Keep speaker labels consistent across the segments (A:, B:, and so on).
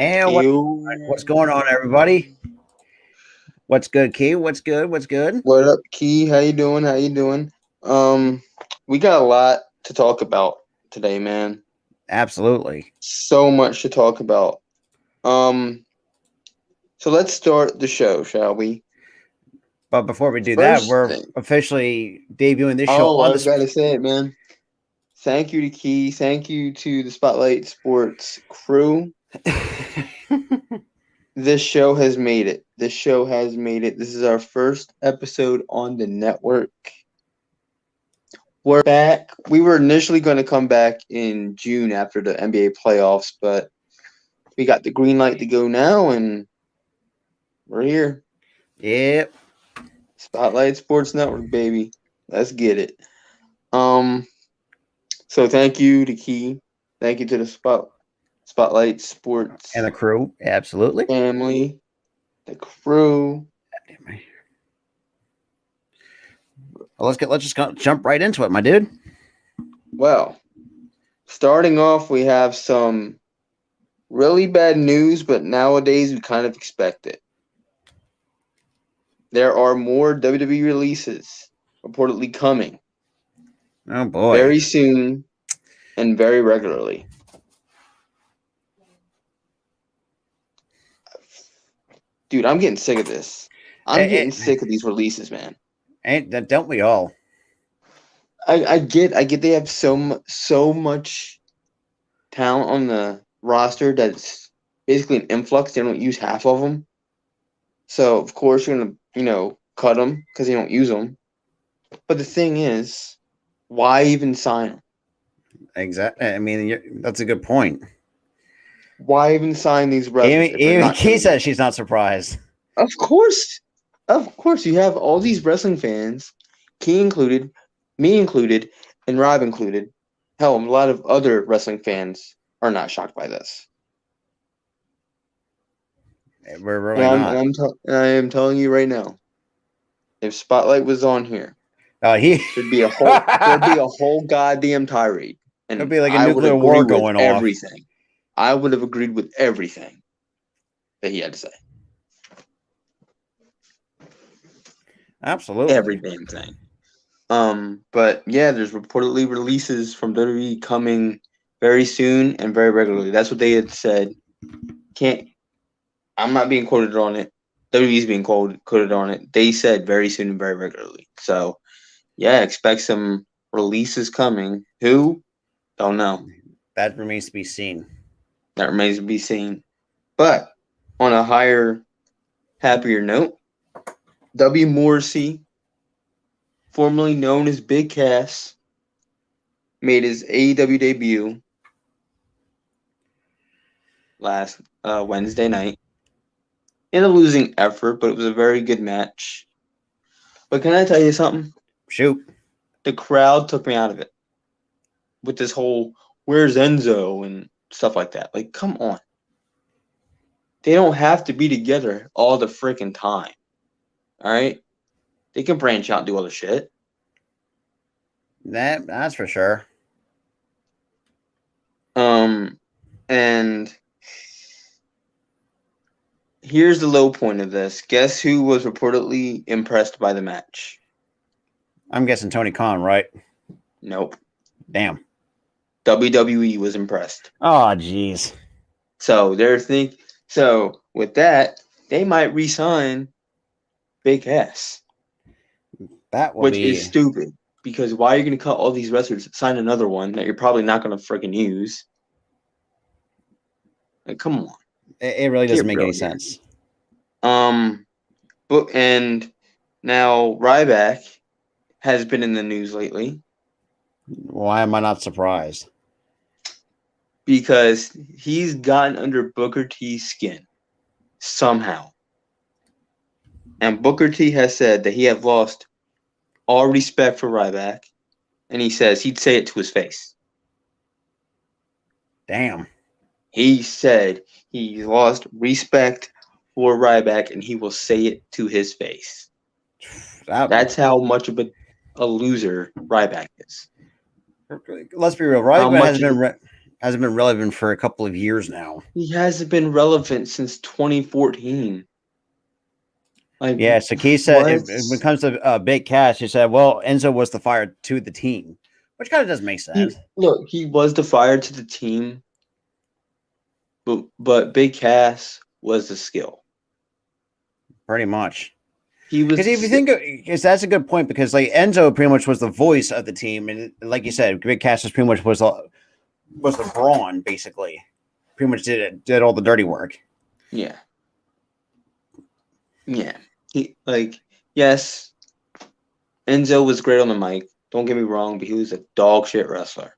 A: And what's
B: Ew.
A: going on, everybody? What's good, Key? What's good? What's good?
B: What up, Key? How you doing? How you doing? We got a lot to talk about today, man.
A: Absolutely.
B: So much to talk about. Um, so let's start the show, shall we?
A: But before we do that,
B: First
A: we're
B: thing.
A: officially debuting this show
B: Oh,
A: on
B: I've got
A: the.
B: to say it, man. Thank you to Key. Thank you to the Spotlight Sports crew. This show has made it. This show has made it. This is our first episode on the network. We're back. We were initially going to come back in June after the NBA playoffs, but we got the green light to go now, and we're here.
A: Yep.
B: Spotlight Sports Network, baby. Let's get it. Um. So thank you to Key. Thank you to the Spotlight
A: And
B: Sports
A: the crew. Absolutely.
B: family, the crew.
A: Well, let's just jump right into it, my dude.
B: Well, starting off, we have some really bad news, but nowadays we kind of expect it. There are more WWE releases reportedly coming
A: Oh boy.
B: very soon and very regularly. Dude, I'm getting sick of this. I'm getting sick of these releases, man.
A: Ain't that? Don't we all?
B: I get they have so much talent on the roster that's basically an influx. They don't use half of them, so of course you're gonna cut them because you don't use them. But the thing is, why even sign them?
A: Exactly. I mean, that's a good point.
B: Why even sign these wrestlers if they're
A: Even
B: not
A: Key
B: gonna
A: says she's not surprised.
B: Of course, you have all these wrestling fans, Key included, me included, and Rob included. Hell, a lot of other wrestling fans are not shocked by this.
A: We're really not.
B: I am telling you right now, if Spotlight was on here,
A: He
B: there'd be a whole goddamn tirade,
A: could
B: and
A: be like a
B: I would
A: nuclear
B: agree
A: war
B: with
A: going off.
B: everything. I would have agreed with everything that he had to say.
A: Absolutely.
B: Every damn thing. But yeah, there's reportedly releases from WWE coming very soon and very regularly. That's what they had said. I'm not being quoted on it. WWE's being quoted on it. They said very soon and very regularly. So yeah, expect some releases coming. Who? Don't know.
A: That remains to be seen.
B: That remains to be seen. But on a happier note, W. Morrissey, formerly known as Big Cass, made his AEW debut last Wednesday night in a losing effort, but it was a very good match. But can I tell you something?
A: Shoot.
B: The crowd took me out of it with this whole "Where's Enzo" and stuff like that. Like, come on. They don't have to be together all the freaking time. All right? They can branch out and do other shit.
A: That's for sure.
B: And here's the low point of this. Guess who was reportedly impressed by the match?
A: I'm guessing Tony Khan, right?
B: Nope.
A: Damn.
B: WWE was impressed.
A: Oh, jeez.
B: So with that, they might re-sign Big Cass.
A: That will
B: Which
A: be
B: is stupid. Because why are you going to cut all these wrestlers, sign another one that you're probably not going to freaking use? Like, come on.
A: It really doesn't make any sense.
B: And now Ryback has been in the news lately.
A: Why am I not surprised?
B: Because he's gotten under Booker T's skin somehow. And Booker T has said that he have lost all respect for Ryback, and he says he'd say it to his face.
A: Damn.
B: He said he lost respect for Ryback, and he will say it to his face. That's how much of a loser Ryback is.
A: Let's be real. Ryback has been Hasn't been relevant for a couple of years now.
B: He hasn't been relevant since 2014. Like,
A: Yeah, so Key said when it comes to Big Cass, he said, well, Enzo was the fire to the team, which kind of does make sense.
B: He was the fire to the team, but Big Cass was the skill.
A: Pretty much.
B: He was
A: Because if you think, because that's a good point, because like Enzo pretty much was the voice of the team, and like you said, Big Cass pretty much was the brawn, basically. Pretty much did all the dirty work.
B: Yeah. Yes, Enzo was great on the mic. Don't get me wrong, but he was a dog shit wrestler.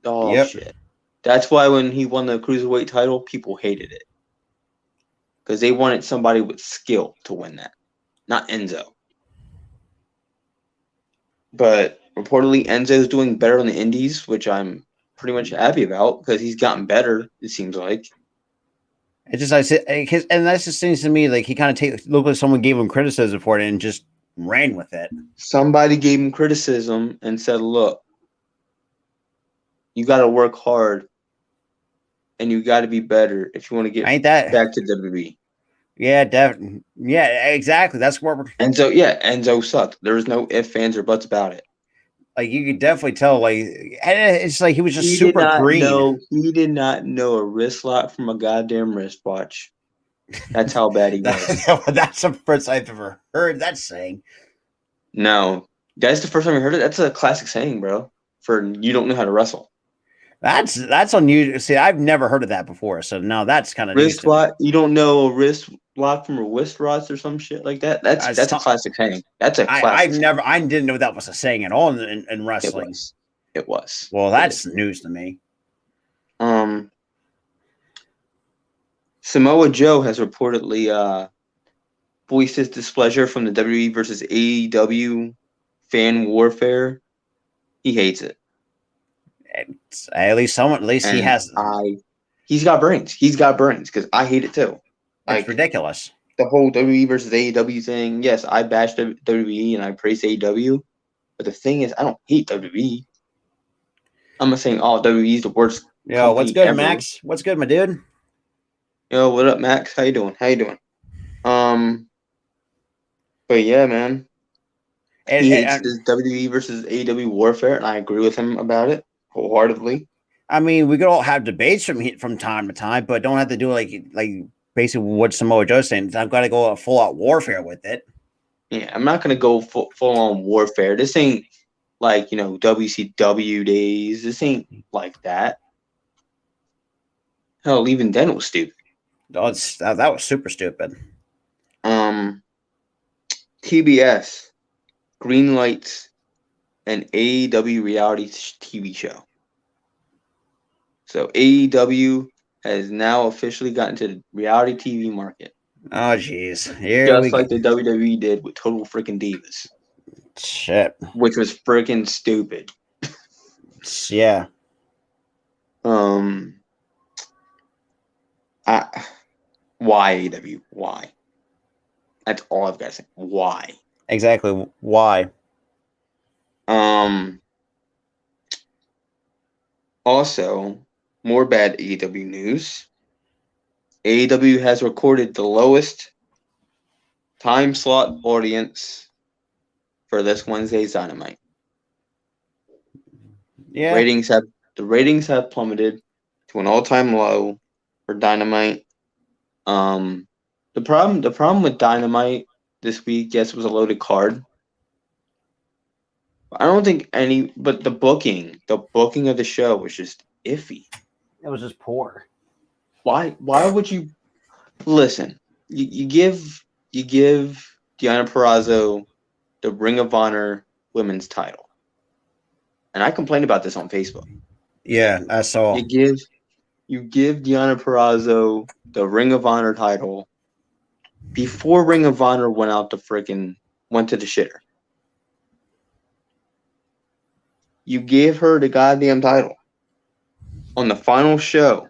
B: Dog shit. That's why when he won the cruiserweight title, people hated it. Because they wanted somebody with skill to win that, not Enzo. But reportedly, Enzo's doing better on the indies, which I'm pretty much happy about because he's gotten better, it seems like.
A: It just and that's just seems to me like he kind of looked like someone gave him criticism for it and just ran with it.
B: Somebody gave him criticism and said, "Look, you got to work hard, and you got to be better if you want to get back to WWE."
A: Yeah, definitely. Yeah, exactly. That's where
B: Enzo sucked. There was no ifs, ands, or buts about it.
A: Like you could definitely tell, like it's like he was just super green.
B: He did not know a wrist lock from a goddamn wristwatch. That's how bad he was.
A: That's the first I've ever heard that saying.
B: No, that's the first time I heard it. That's a classic saying, bro. For you don't know how to wrestle.
A: That's unusual. See, I've never heard of that before. So no, that's kind of
B: wrist lock. You don't know a wrist lock from a wrist rods or some shit like that. That's a classic saying. That's a classic.
A: I didn't know that was a saying at all in wrestling.
B: It was.
A: Well, that's news to me.
B: Samoa Joe has reportedly voiced his displeasure from the WWE versus AEW fan warfare. He hates it.
A: At least he has.
B: He's got brains. He's got brains because I hate it too.
A: It's ridiculous.
B: The whole WWE versus AEW thing. Yes, I bash WWE and I praise AEW, but the thing is, I don't hate WWE. I'm not saying WWE is the worst.
A: Yo, what's good, ever. Max? What's good, my dude?
B: Yo, what up, Max? How you doing? But yeah, man. He hates this WWE versus AEW warfare, and I agree with him about it wholeheartedly.
A: I mean, we could all have debates from time to time, but don't have to do like basically what Samoa Joe's saying. I've got to go full out warfare with it.
B: Yeah, I'm not gonna go full on warfare. This ain't like WCW days. This ain't like that. Hell, even then it was stupid.
A: That was super stupid.
B: TBS green lights an AEW reality TV show. So AEW has now officially gotten to the reality TV market.
A: Oh, jeez.
B: Just like the WWE did with Total Freaking Divas.
A: Shit.
B: Which was freaking stupid.
A: Yeah.
B: Why AEW? Why? That's all I've got to say. Why?
A: Exactly. Why?
B: Also, more bad AEW news. AEW has recorded the lowest time slot audience for this Wednesday's Dynamite.
A: Yeah.
B: The ratings have plummeted to an all-time low for Dynamite. The problem with Dynamite this week, yes, it was a loaded card. I don't think but the booking of the show was just iffy.
A: It was just poor.
B: Why would you listen? You give Deonna Purrazzo the Ring of Honor women's title. And I complained about this on Facebook.
A: Yeah, I saw.
B: You give Deonna Purrazzo the Ring of Honor title before Ring of Honor went to the shitter. You gave her the goddamn title on the final show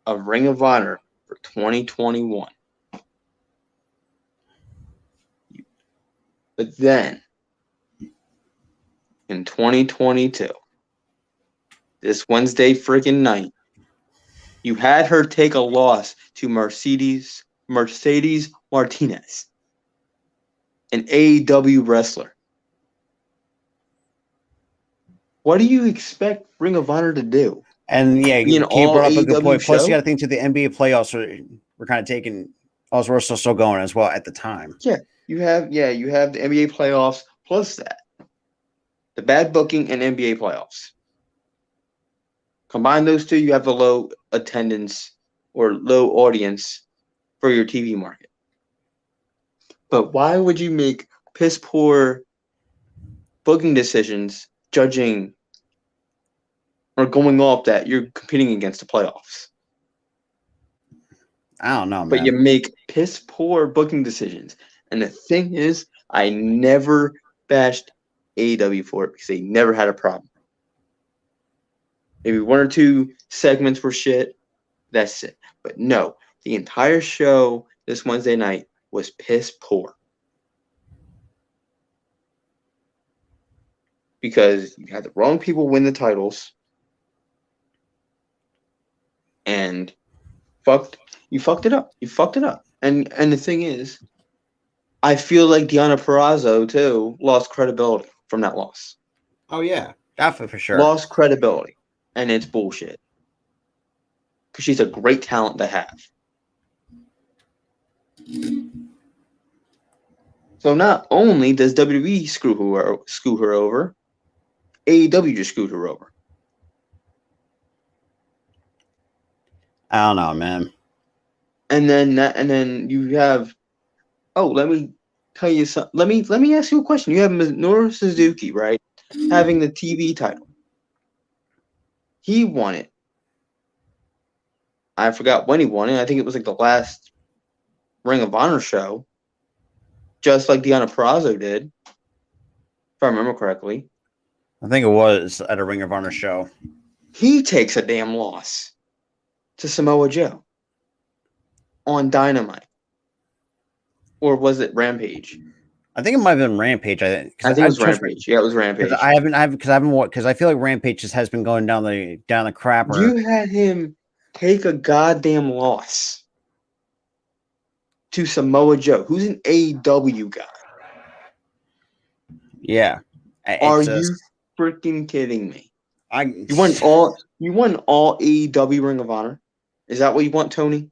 B: of Ring of Honor for 2021. But then, in 2022, this Wednesday freaking night. You had her take a loss to Mercedes Martinez, an AEW wrestler. What do you expect Ring of Honor to do?
A: And yeah,
B: Be an
A: Kate
B: all
A: brought up a good
B: AEW
A: point. Plus,
B: show?
A: you got to think to the NBA playoffs were kind of taking. Also, we're still going as well at the time.
B: You have the NBA playoffs plus that. The bad booking and NBA playoffs. Combine those two, you have the low attendance or low audience for your TV market. But why would you make piss poor booking decisions judging or going off that you're competing against the playoffs?
A: I don't know, man.
B: But you make piss poor booking decisions. And the thing is, I never bashed AEW for it because they never had a problem. Maybe one or two segments were shit. That's it. But no, the entire show this Wednesday night was piss poor. Because you had the wrong people win the titles. And you fucked it up. You fucked it up. And the thing is, I feel like Deonna Purrazzo, too, lost credibility from that loss.
A: Oh, yeah. Definitely for sure.
B: Lost credibility. And it's bullshit. Because she's a great talent to have. So not only does WWE screw her over, AEW just screwed her over.
A: I don't know, man.
B: And then you have. Oh, let me tell you something. Let me ask you a question. You have Minoru Suzuki, right, having the TV title. He won it. I forgot when he won it. I think it was like the last Ring of Honor show, just like Deonna Purrazzo did, if I remember correctly.
A: I think it was at a Ring of Honor show.
B: He takes a damn loss to Samoa Joe on Dynamite. Or was it Rampage?
A: I think it might have been Rampage.
B: I think it was Rampage. Yeah, it was Rampage.
A: Because I feel like Rampage just has been going down the crapper.
B: You had him take a goddamn loss to Samoa Joe, who's an AEW guy.
A: Yeah.
B: Are you freaking kidding me? You want
A: I
B: all AEW Ring of Honor? Is that what you want, Tony?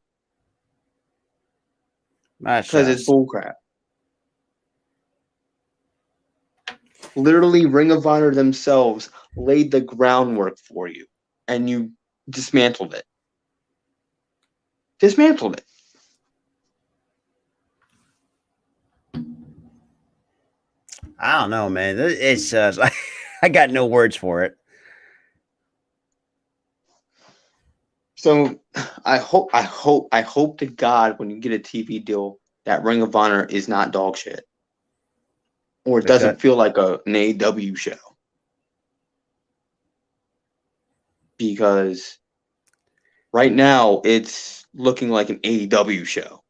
B: Because it's bullcrap. Literally, Ring of Honor themselves laid the groundwork for you, and you dismantled it. Dismantled it.
A: I don't know, man. It's I got no words for it.
B: So I hope to God when you get a TV deal that Ring of Honor is not dog shit. Or it doesn't feel like an AEW show. Because right now it's looking like an AEW show.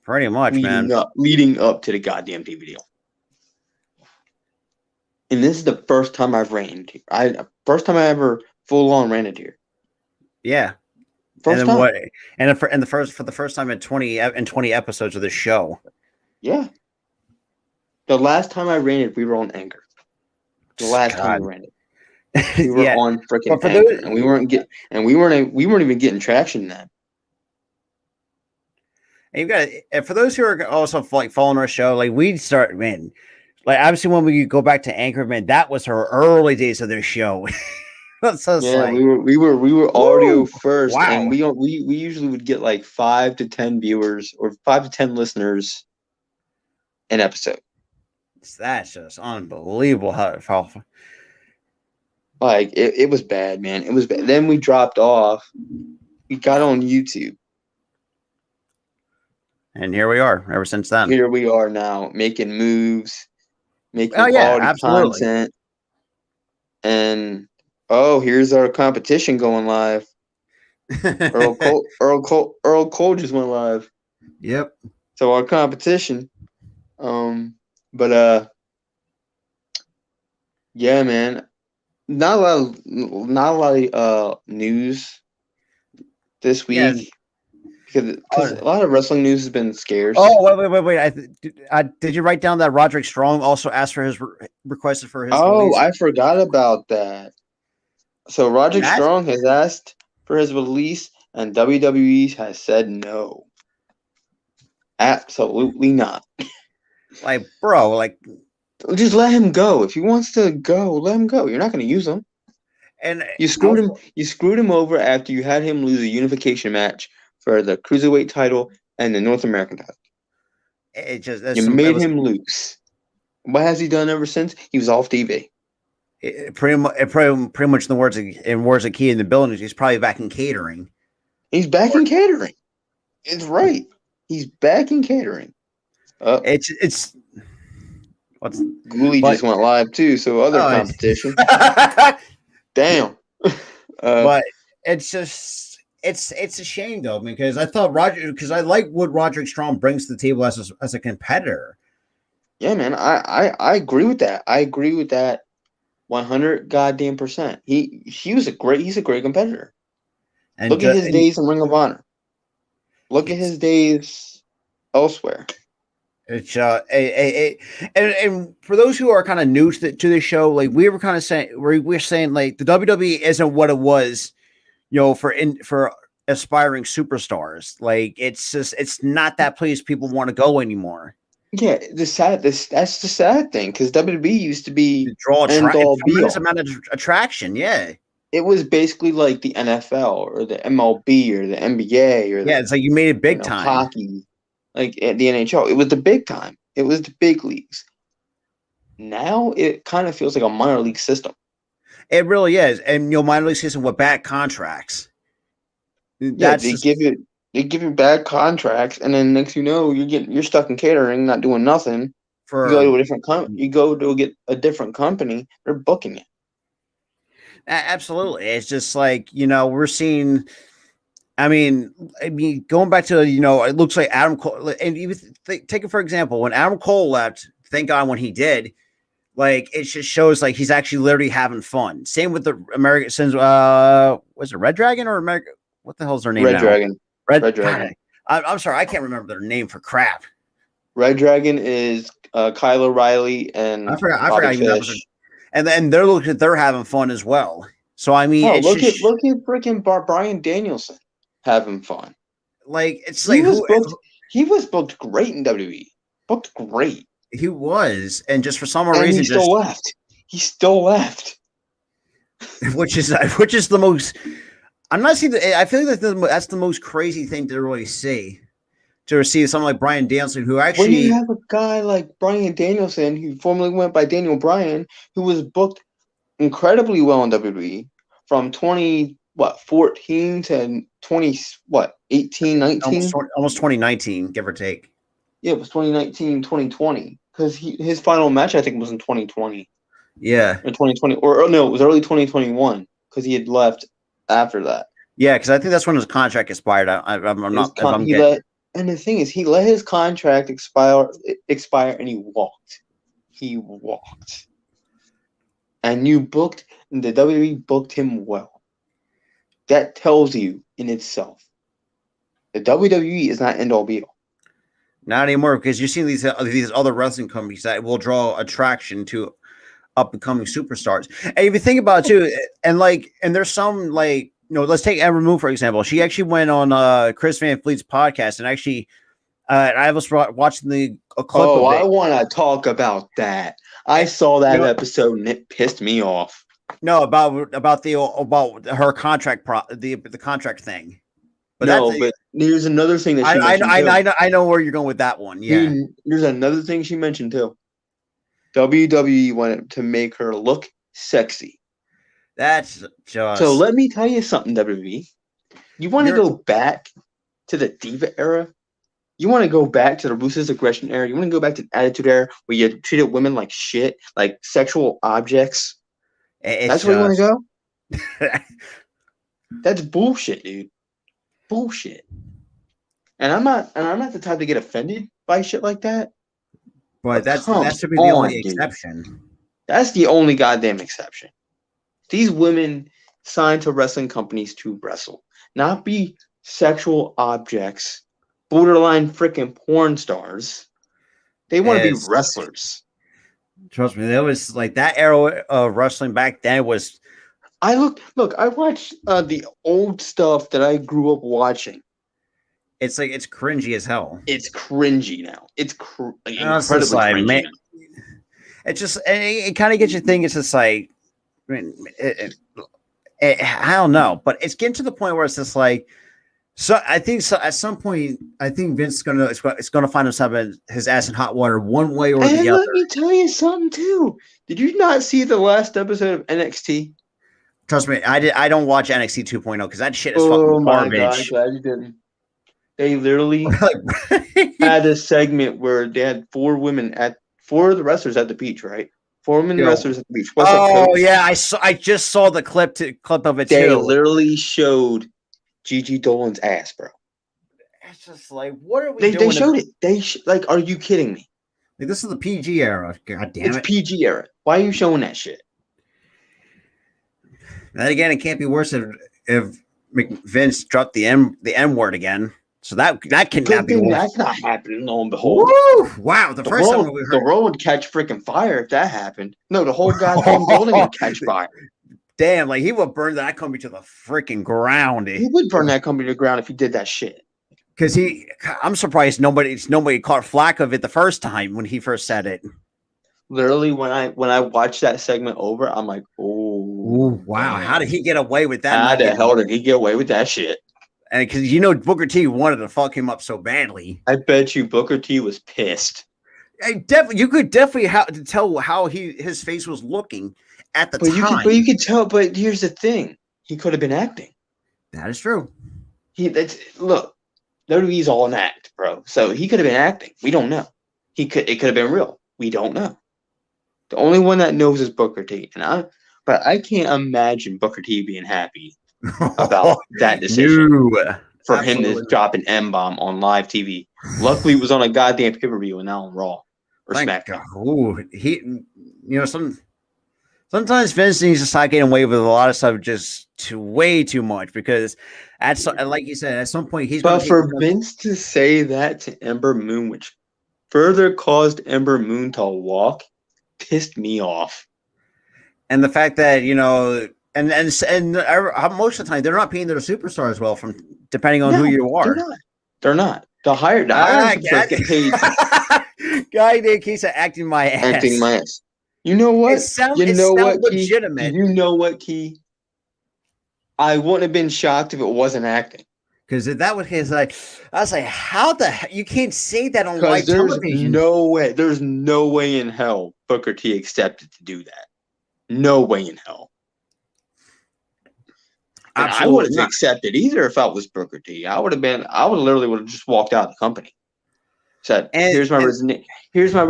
A: Pretty much,
B: leading up to the goddamn TV deal. And this is the first time I've ranted here. First time I ever full on ranted here.
A: Yeah.
B: First time.
A: For the first time in 20 episodes of this show.
B: Yeah. The last time I ranted, we were on Anchor. The last time we ranted. We were on freaking Anchor, and we weren't even getting traction then.
A: And for those who are also like following our show, like we'd start, man, like obviously when we go back to Anchor, man, that was her early days of this show. So
B: we were audio first,
A: wow.
B: And we usually would get like 5 to 10 viewers or 5 to 10 listeners an episode.
A: That's just unbelievable how
B: like it was bad, man. It was bad. Then we dropped off. We got on YouTube.
A: And here we are ever since then.
B: Here we are now making moves, making quality content. And here's our competition going live. Earl Cole just went live.
A: Yep.
B: So our competition. Yeah, man. Not a lot of news this
A: Yeah.
B: week because a lot of wrestling news has been scarce.
A: Oh, wait! Did you write down that Roderick Strong also asked for his requested for his
B: Oh,
A: release?
B: I forgot about that. So Roderick
A: That's
B: Strong has asked for his release, and WWE has said no. Absolutely not.
A: like, bro, like,
B: Just let him go. If he wants to go, let him go. You're not going to use him.
A: and
B: You screwed him.
A: also
B: You screwed him over after you had him lose a unification match for the cruiserweight title and the North American title.
A: it just that's
B: You
A: some. It
B: made
A: was
B: him lose. What has he done ever since? He was off TV.
A: pretty much in the words of Key in the building. He's probably back in catering.
B: He's back in catering. It's right. He's back in catering.
A: It's what's
B: Ghoulie
A: but
B: just went live too, so other
A: oh,
B: competition. Damn.
A: but it's just it's a shame though because I thought because I like what Roderick Strong brings to the table as a competitor.
B: Yeah, man. I agree with that. I agree with that 100 goddamn percent. He's a great competitor.
A: And,
B: Look at his
A: and
B: days in Ring of Honor. Look at his days elsewhere.
A: it's and for those who are kind of new to the show, like we were kind of saying, we're saying like the WWE isn't what it was, for aspiring superstars. Like it's not that place people want to go anymore.
B: Yeah, that's the sad thing because WWE used to be
A: To draw
B: end all be
A: tremendous
B: all.
A: amount of attraction. Yeah,
B: It was basically like the NFL or the MLB or the NBA or
A: yeah.
B: the
A: It's like you made it big time.
B: hockey, like at the NHL. It was the big time. It was the big leagues. Now it kind of feels like a minor league system.
A: It really is, and minor league system with bad contracts.
B: Yeah,
A: That's just
B: they give you bad contracts, and then next you know you're stuck in catering, not doing nothing. You go
A: for
B: to a different you go to get a different company. They're booking it.
A: absolutely. It's just like we're seeing. I mean, going back to it looks like Adam Cole, and even take it for example when Adam Cole left. Thank God when he did. Like it just shows like he's actually literally having fun. Same with the American since was it Red Dragon or America? What the hell's their name
B: Red
A: now?
B: Dragon. Red
A: God,
B: Dragon.
A: I'm sorry, I can't remember their name for crap.
B: Red Dragon is Kyle O'Reilly and
A: I
B: Bobby
A: forgot even that was
B: Fish.
A: and then they're having fun as well. So I mean,
B: Oh,
A: it's just
B: look at freaking Brian Danielson having fun.
A: like it's
B: He
A: like
B: was
A: who
B: booked. He was booked great in WWE. Booked great,
A: he was, and just for some
B: and he
A: reason,
B: still
A: just
B: left. He still left.
A: which is the most. I'm not seeing. I feel like that's the most crazy thing to really see. To receive someone like Brian Danielson, who
B: When you
A: actually
B: have a guy like Brian Danielson, who formerly went by Daniel Bryan, who was booked incredibly well in WWE from 14 to 20 18 19.
A: almost 2019, give or take.
B: Yeah, it was 2019 2020 because his final match I think was in 2020
A: Yeah,
B: or 2020 or no, it was early 2021 because he had left after that.
A: yeah, because I think that's when his contract expired. I'm not. If I'm getting.
B: And the thing is, he let his contract expire, and he walked. He walked, and the WWE booked him well. That tells you in itself, the WWE is not end all be all.
A: Not anymore because you're seeing these other wrestling companies that will draw attraction to up and coming superstars. And if you think about it too, and there's some let's take Ember Moon for example. She actually went on Chris Van Fleet's podcast and actually I was watching a clip of it.
B: I want to talk about that. I saw that episode and it pissed me off.
A: No, about her contract the contract thing.
B: But but there's another thing that she mentioned.
A: I know where you're going with that one. Yeah.
B: There's another thing she mentioned too. WWE wanted to make her look sexy.
A: That's just
B: so. Let me tell you something, WWE. You want to go back to the Diva era? You want to go back to the ruthless aggression era? You want to go back to the Attitude era where you treated women like shit, like sexual objects? That's where you want to go? That's bullshit, dude. Bullshit. And I'm not the type to get offended by shit like that.
A: But that should be the only exception.
B: That's the only goddamn exception. These women signed to wrestling companies to wrestle, not be sexual objects, borderline freaking porn stars. They want to be
A: It's,
B: wrestlers.
A: trust me, there was like that era of wrestling back then was.
B: I watched the old stuff that I grew up watching.
A: It's like it's cringy as hell.
B: It's cringy now. It's
A: Incredibly
B: cringy
A: man,
B: now.
A: it just it kind of gets you thinking. It's just like, I mean, I don't know, but it's getting to the point where it's just like. So I think so. At some point, I think Vince is gonna find himself in his ass in hot water one way or the
B: And
A: other.
B: let me tell you something too. Did you not see the last episode of NXT?
A: Trust me, I don't watch NXT 2.0 because that shit is fucking garbage.
B: glad you didn't. They literally had a segment where they had four of the wrestlers at the beach, right? 4 women wrestlers at the beach. What's up,
A: Oh
B: Coach?
A: yeah, I just saw the clip of it
B: They
A: too.
B: literally showed Gigi Dolan's ass, bro.
A: It's just like, what are we doing?
B: They showed it. Like, are you kidding me?
A: Like, this is the PG era. God damn
B: It's
A: it.
B: PG era. Why are you showing that shit?
A: Then again, it can't be worse if Vince dropped the M word again. So that cannot be worse.
B: That's not happening. Lo and behold.
A: Woo! Wow, the first time we
B: The
A: heard.
B: world would catch freaking fire if that happened. No, the whole goddamn building would catch fire.
A: Damn, like he would burn that company to the freaking ground.
B: He would burn that company to the ground if he did that shit.
A: Because I'm surprised nobody caught flack of it the first time when he first said it.
B: Literally, when I watched that segment over, I'm like, oh,
A: wow,
B: man.
A: how did he get away with that?
B: How the hell did he get away with that shit?
A: And because Booker T wanted to fuck him up so badly.
B: I bet you Booker T was pissed.
A: You could definitely tell how his face was looking at the time.
B: You could tell. But here's the thing: he could have been acting.
A: That is true.
B: Look, WWE's all an act, bro. So he could have been acting. We don't know. It could have been real. We don't know. The only one that knows is Booker T. But I can't imagine Booker T being happy about that decision for him to drop an M-bomb on live TV. Luckily, it was on a goddamn pay-per-view and not on Raw or SmackDown.
A: Sometimes Vince needs to start getting away with a lot of stuff just way too much because like you said, at some point he's.
B: But for Vince to say that to Ember Moon, which further caused Ember Moon to walk, pissed me off.
A: And the fact that and most of the time they're not paying their superstars well, from depending on who you are.
B: They're not. The higher get paid.
A: Guy named Keith acting my ass.
B: Acting my ass. You know what?
A: It sounds legitimate.
B: You know what, Key? I wouldn't have been shocked if it wasn't acting.
A: Because if that was his, I was like, how the hell? You can't say that on live television.
B: There's no way in hell Booker T accepted to do that. No way in hell. And I wouldn't have accepted either if I was Booker T. I would literally would have just walked out of the company. Said, here's my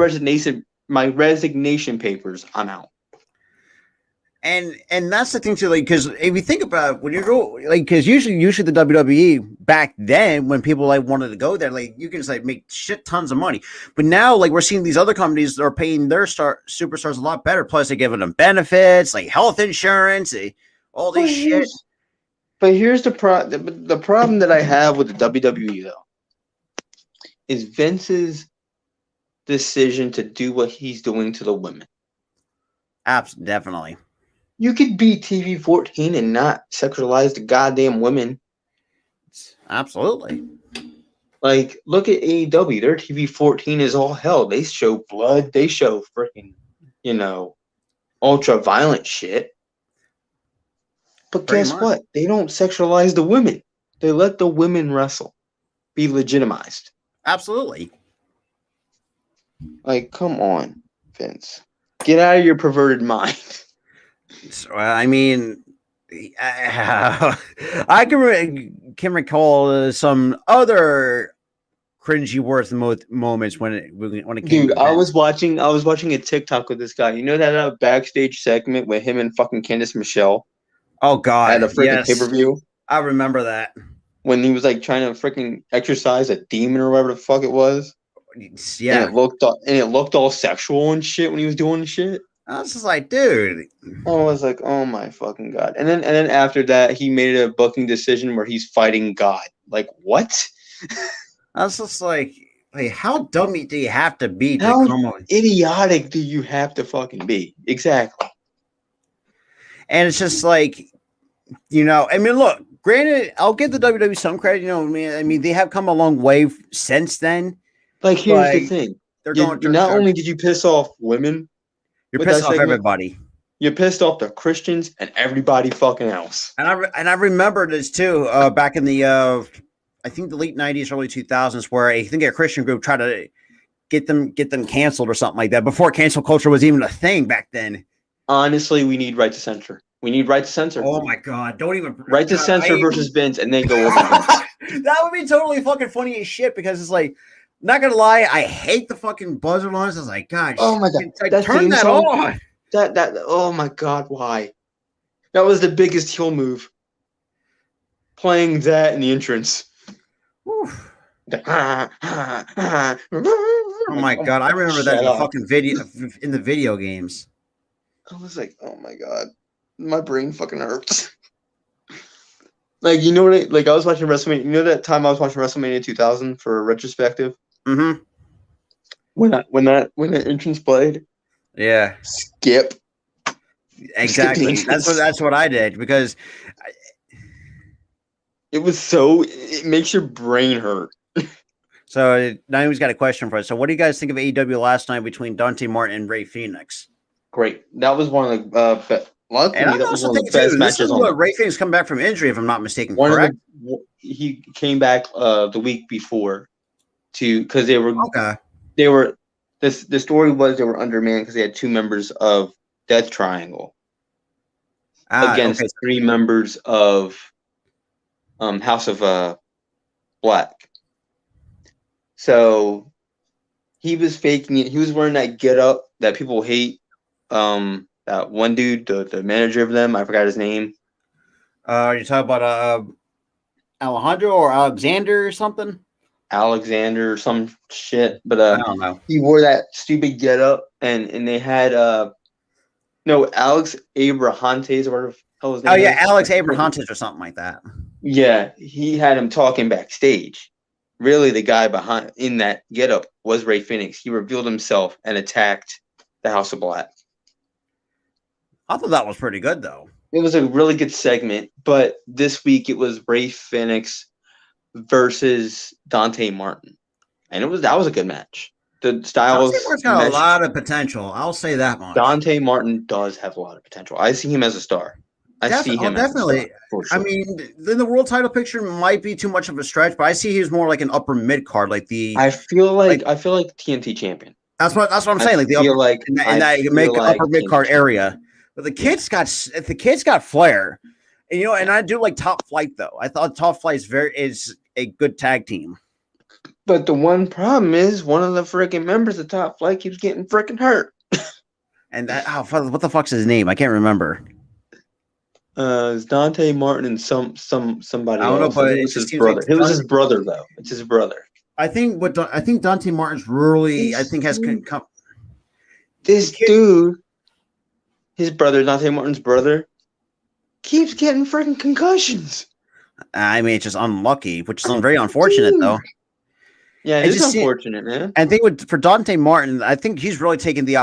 B: resignation papers. I'm out.
A: And that's the thing too, like, because if you think about when you go, like, because usually the WWE back then, when people like wanted to go there, like you can just like make shit tons of money. But now, like, we're seeing these other companies that are paying their superstars a lot better. Plus, they're giving them benefits like health insurance, all this shit.
B: But here's the problem that I have with the WWE though is Vince's decision to do what he's doing to the women.
A: Absolutely, definitely.
B: You could be TV 14 and not sexualize the goddamn women.
A: Absolutely.
B: Like, look at AEW. Their TV 14 is all hell. They show blood. They show freaking, ultra violent shit. But guess what? They don't sexualize the women. They let the women wrestle, be legitimized.
A: Absolutely.
B: Like, come on, Vince. Get out of your perverted mind.
A: So, I mean, I can recall some other cringy worth moments when it came.
B: Dude, I was watching a TikTok with this guy. You know that backstage segment with him and fucking Candice Michelle?
A: Oh God!
B: At a freaking pay-per-view.
A: I remember that
B: when he was like trying to freaking exercise a demon or whatever the fuck it was.
A: Yeah,
B: and it looked all sexual and shit when he was doing shit.
A: I was just like, dude.
B: I was like, oh my fucking god. And then after that, he made a booking decision where he's fighting God. Like, what?
A: I was just like, how dumb do you have to be to
B: How
A: come on?
B: idiotic do you have to fucking be? Exactly.
A: And it's just like, I mean, look, granted, I'll give the WWE some credit. I mean, they have come a long way since then.
B: Like, here's the
A: Like,
B: thing.
A: They're
B: You,
A: going.
B: you not only did you piss off women
A: You're
B: with
A: pissed
B: that
A: off
B: segment,
A: everybody.
B: you pissed off the Christians and everybody fucking else.
A: And I remember this too. Back in the I think the late '90s, early 2000s, where I think a Christian group tried to get them canceled or something like that before cancel culture was even a thing back then.
B: Honestly, we need right to censor. We need right to censor.
A: Oh my god! Don't even
B: right to censor versus Vince, and then go over Vince.
A: That would be totally fucking funny as shit because it's like, not gonna lie, I hate the fucking buzzer lines. I was like, God,
B: oh my god,
A: turn that on.
B: That oh my god, why? That was the biggest heel move. Playing that in the entrance.
A: Oh my god, I remember that in the fucking video games.
B: I was like, oh my god, my brain fucking hurts. Like, you know what? Like, I was watching WrestleMania. You know that time I was watching WrestleMania 2000 for a retrospective.
A: Mm-hmm.
B: When that entrance played.
A: Yeah.
B: Skip.
A: Exactly. That's what I did because
B: it makes your brain hurt.
A: So now he's got a question for us. So what do you guys think of AEW last night between Dante Martin and Rey Fenix?
B: Great. That was one of the
A: that was one of the best matches on. Rey Fenix come back from injury, if I'm not mistaken. Correct.
B: He came back the week before because they were
A: okay.
B: They were the story was they were undermanned because they had 2 members of Death Triangle against 3 members of House of Black. So he was faking it. He was wearing that getup that people hate. That one dude, the manager of them, I forgot his name.
A: You're talking about Alejandro or Alexander or something?
B: Alexander or some shit. But
A: I don't know.
B: He wore that stupid getup, and they had Alex Abrahantes or whatever the hell his name.
A: Oh yeah, Alex Abrahantes or something like that.
B: Yeah, he had him talking backstage. Really, the guy behind in that getup was Rey Fenix. He revealed himself and attacked the House of Black.
A: I thought that was pretty good, though.
B: It was a really good segment, but this week it was Rey Fenix versus Dante Martin, and that was a good match. The styles
A: Dante Martin's got a lot of potential. I'll say that much.
B: Dante Martin does have a lot of potential. I see him as a star.
A: Definitely. Sure. I mean, then the world title picture might be too much of a stretch, but I see he's more like an upper mid card, like the.
B: I feel like TNT champion.
A: That's what I'm saying. Like the upper mid card area. But the kid's got flair, and and I do like Top Flight though. I thought Top Flight is a good tag team.
B: But the one problem is one of the freaking members of Top Flight keeps getting freaking hurt.
A: And what the fuck's his name? I can't remember.
B: It's Dante Martin and somebody.
A: I don't know, but
B: it was his brother. It was his brother though. It's his brother.
A: I think Dante Martin's really has come.
B: This dude. His brother, Dante Martin's brother, keeps getting freaking concussions. I
A: mean, it's just unlucky, which is very unfortunate, though.
B: Yeah, it's unfortunate, man.
A: And I think for Dante Martin, I think he's really taken the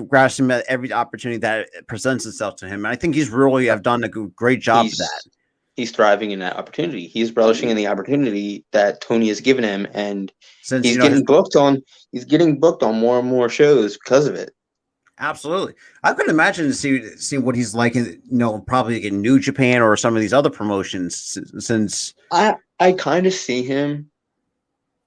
A: grasping at every opportunity that presents itself to him. And I think he's really have done a great job of that.
B: He's thriving in that opportunity. He's relishing in the opportunity that Tony has given him, and he's getting booked on more and more shows because of it.
A: Absolutely. I couldn't imagine to see what he's like in, probably in New Japan or some of these other promotions since
B: I kind of see him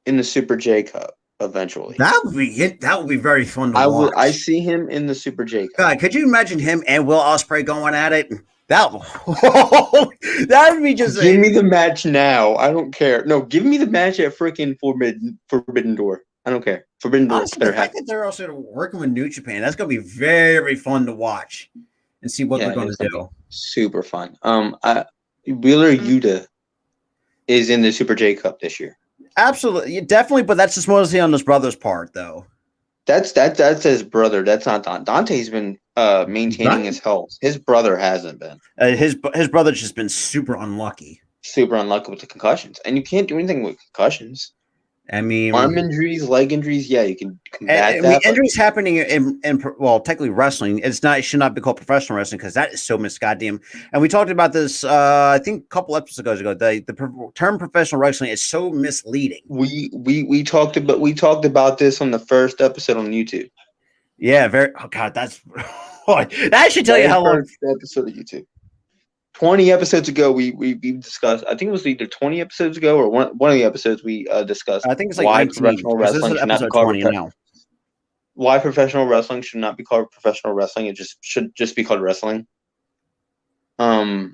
B: in the Super J Cup eventually.
A: That would be very fun to watch.
B: I see him in the Super J Cup.
A: God, could you imagine him and Will Ospreay going at it? That would be just
B: give me the match now. I don't care. No, give me the match at freaking Forbidden Door. I don't care. Forbidden Door.
A: The fact that they're also working with New Japan, that's going to be very fun to watch and see what they're going to do.
B: Super fun. Wheeler Yuta is in the Super J Cup this year.
A: Absolutely, definitely, but that's just mostly on his brother's part, though.
B: That's his brother. That's not Dante's been maintaining his health. His brother hasn't been.
A: His brother's just been super unlucky.
B: Super unlucky with the concussions, and you can't do anything with concussions.
A: I mean,
B: arm injuries, leg injuries, yeah, you can combat
A: I
B: that.
A: mean, injuries happening in well, technically wrestling. It should not be called professional wrestling because that is so misgoddamn. And we talked about this, I think, a couple episodes ago. The term professional wrestling is so misleading.
B: We talked about this on the first episode on YouTube.
A: Yeah, very. Oh God, that's that should tell you how long.
B: Episode of YouTube. 20 episodes ago, we discussed. I think it was either 20 episodes ago or one of the episodes we discussed.
A: I think it's like
B: why
A: 19,
B: professional wrestling should not be called
A: 20 now.
B: Why professional wrestling should not be called professional wrestling. It should just be called wrestling. But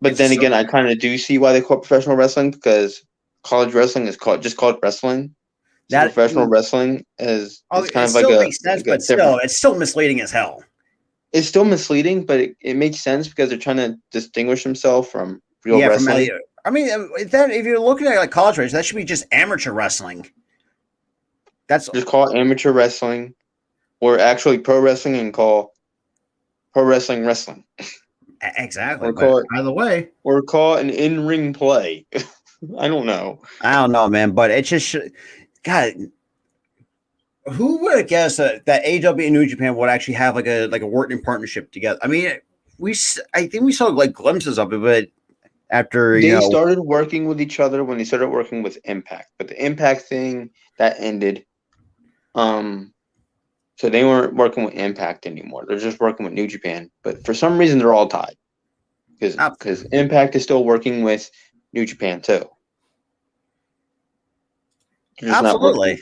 A: It's
B: then
A: so
B: again, I kind of do see why they call it professional wrestling because college wrestling is called wrestling. So professional wrestling is kind of like
A: makes sense, but still, it's still misleading as hell.
B: It's still misleading, but it makes sense because they're trying to distinguish themselves from real wrestling.
A: I mean, then if you're looking at like college race, that should be just amateur wrestling. That's
B: just call it amateur wrestling, or actually pro wrestling, and call pro wrestling wrestling.
A: Exactly. By the way,
B: or call it an in-ring play. I don't know,
A: man, but it just God. Who would have guessed that AEW and New Japan would actually have like a working partnership together? I mean, I think we saw like glimpses of it, but after
B: they started working with each other when they started working with Impact, but the Impact thing that ended. So they weren't working with Impact anymore. They're just working with New Japan, but for some reason they're all tied because Impact is still working with New Japan too.
A: Absolutely.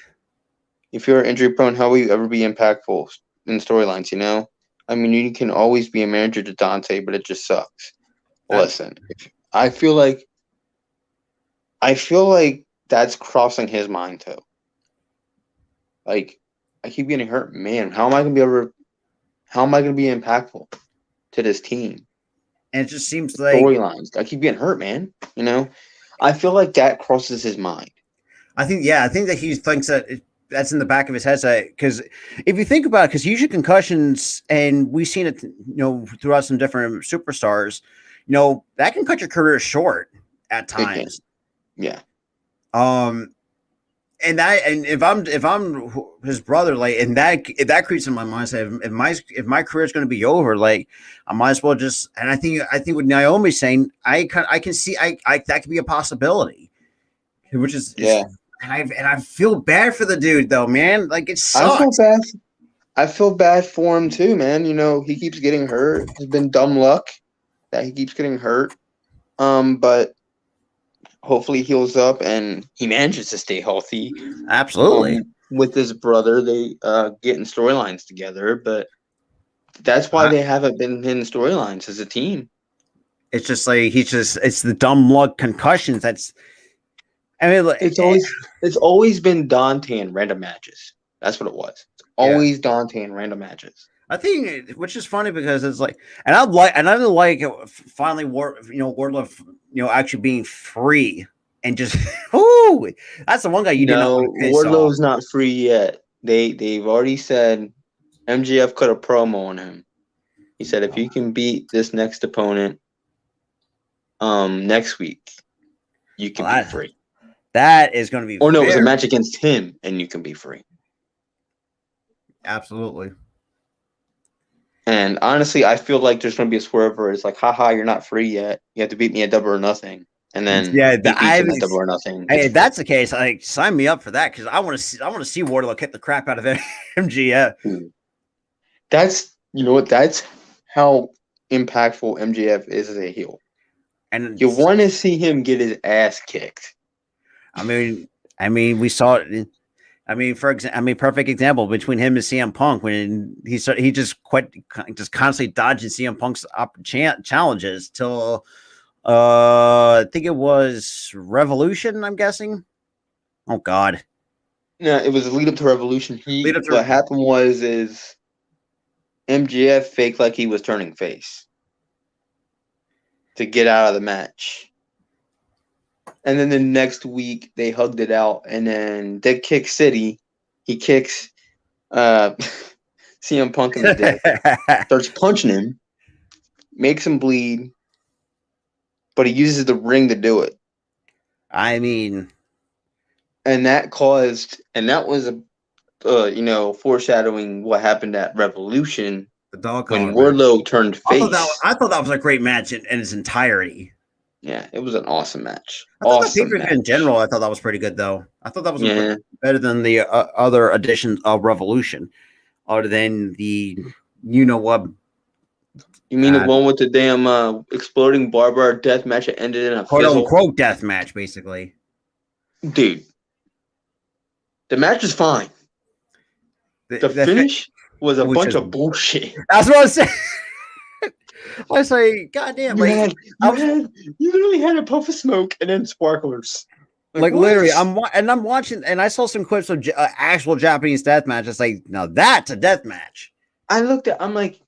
B: If you're injury prone, how will you ever be impactful in storylines? I mean, you can always be a manager to Dante, but it just sucks. Listen, I feel like that's crossing his mind too. Like, I keep getting hurt, man. How am I gonna be impactful to this team?
A: And it just seems like
B: storylines. I keep getting hurt, man. I feel like that crosses his mind.
A: I think that he thinks that that's in the back of his head. Because if you think about it, because usually concussions, and we've seen it, throughout some different superstars, that can cut your career short at times.
B: Yeah.
A: And if I'm his brother, like, and that creeps in my mind, say if my career is going to be over, like, I might as well just. And I think what Naomi's saying, I can see that could be a possibility, which is And I feel bad for the dude though, man. Like, it sucks.
B: I feel bad for him too, man. He keeps getting hurt. It's been dumb luck that he keeps getting hurt. But hopefully he heals up and he manages to stay healthy.
A: Absolutely.
B: With his brother, they get in storylines together, but that's why they haven't been in storylines as a team.
A: It's just like it's the dumb luck concussions.
B: It's always been Dante in random matches. That's what it was. It's always Dante in random matches.
A: I think, which is funny because it's like, and I like finally Wardlow, actually being free and just, that's the one guy you didn't.
B: Wardlow's not free yet. They've already said MJF cut a promo on him. He said if you can beat this next opponent, next week, you can be free.
A: That is going to be.
B: Or no, it was a match against him, and you can be free.
A: Absolutely.
B: And honestly, I feel like there's going to be a swerve where it's like, haha, you're not free yet. You have to beat me at Double or Nothing. And then Double or Nothing.
A: Hey, if that's the case, like, sign me up for that because I want to see Wardlow kick the crap out of MJF.
B: That's that's how impactful MJF is as a heel. And you want to see him get his ass kicked.
A: I mean, we saw it. Perfect example between him and CM Punk when he just constantly dodging CM Punk's challenges till I think it was Revolution. I'm guessing. Oh God.
B: No, it was a lead up to Revolution. What happened was MJF faked like he was turning face to get out of the match. And then the next week they hugged it out, and then they kick City. He kicks CM Punk in the dick. Starts punching him, makes him bleed, but he uses the ring to do it.
A: I mean,
B: And that was foreshadowing what happened at Revolution
A: the dog
B: when
A: collar match.
B: Wardlow turned face.
A: I thought that was a great match in its entirety.
B: Yeah, it was an awesome match.
A: I thought
B: Awesome
A: the
B: match.
A: in general, I thought that was pretty good, though. I thought that was
B: Yeah.
A: better than the other editions of Revolution, other than the you know what.
B: You mean the one with the damn exploding barbed wire death match that ended in a
A: quote
B: fizzle?
A: unquote death match, basically.
B: Dude, the match is fine. The finish was a bunch of bullshit.
A: That's what I was saying. I was like, goddamn,
B: you literally had a puff of smoke and then sparklers.
A: Like literally, I'm watching, and I saw some clips of actual Japanese death match. It's like, now that's a death match.
B: I looked at the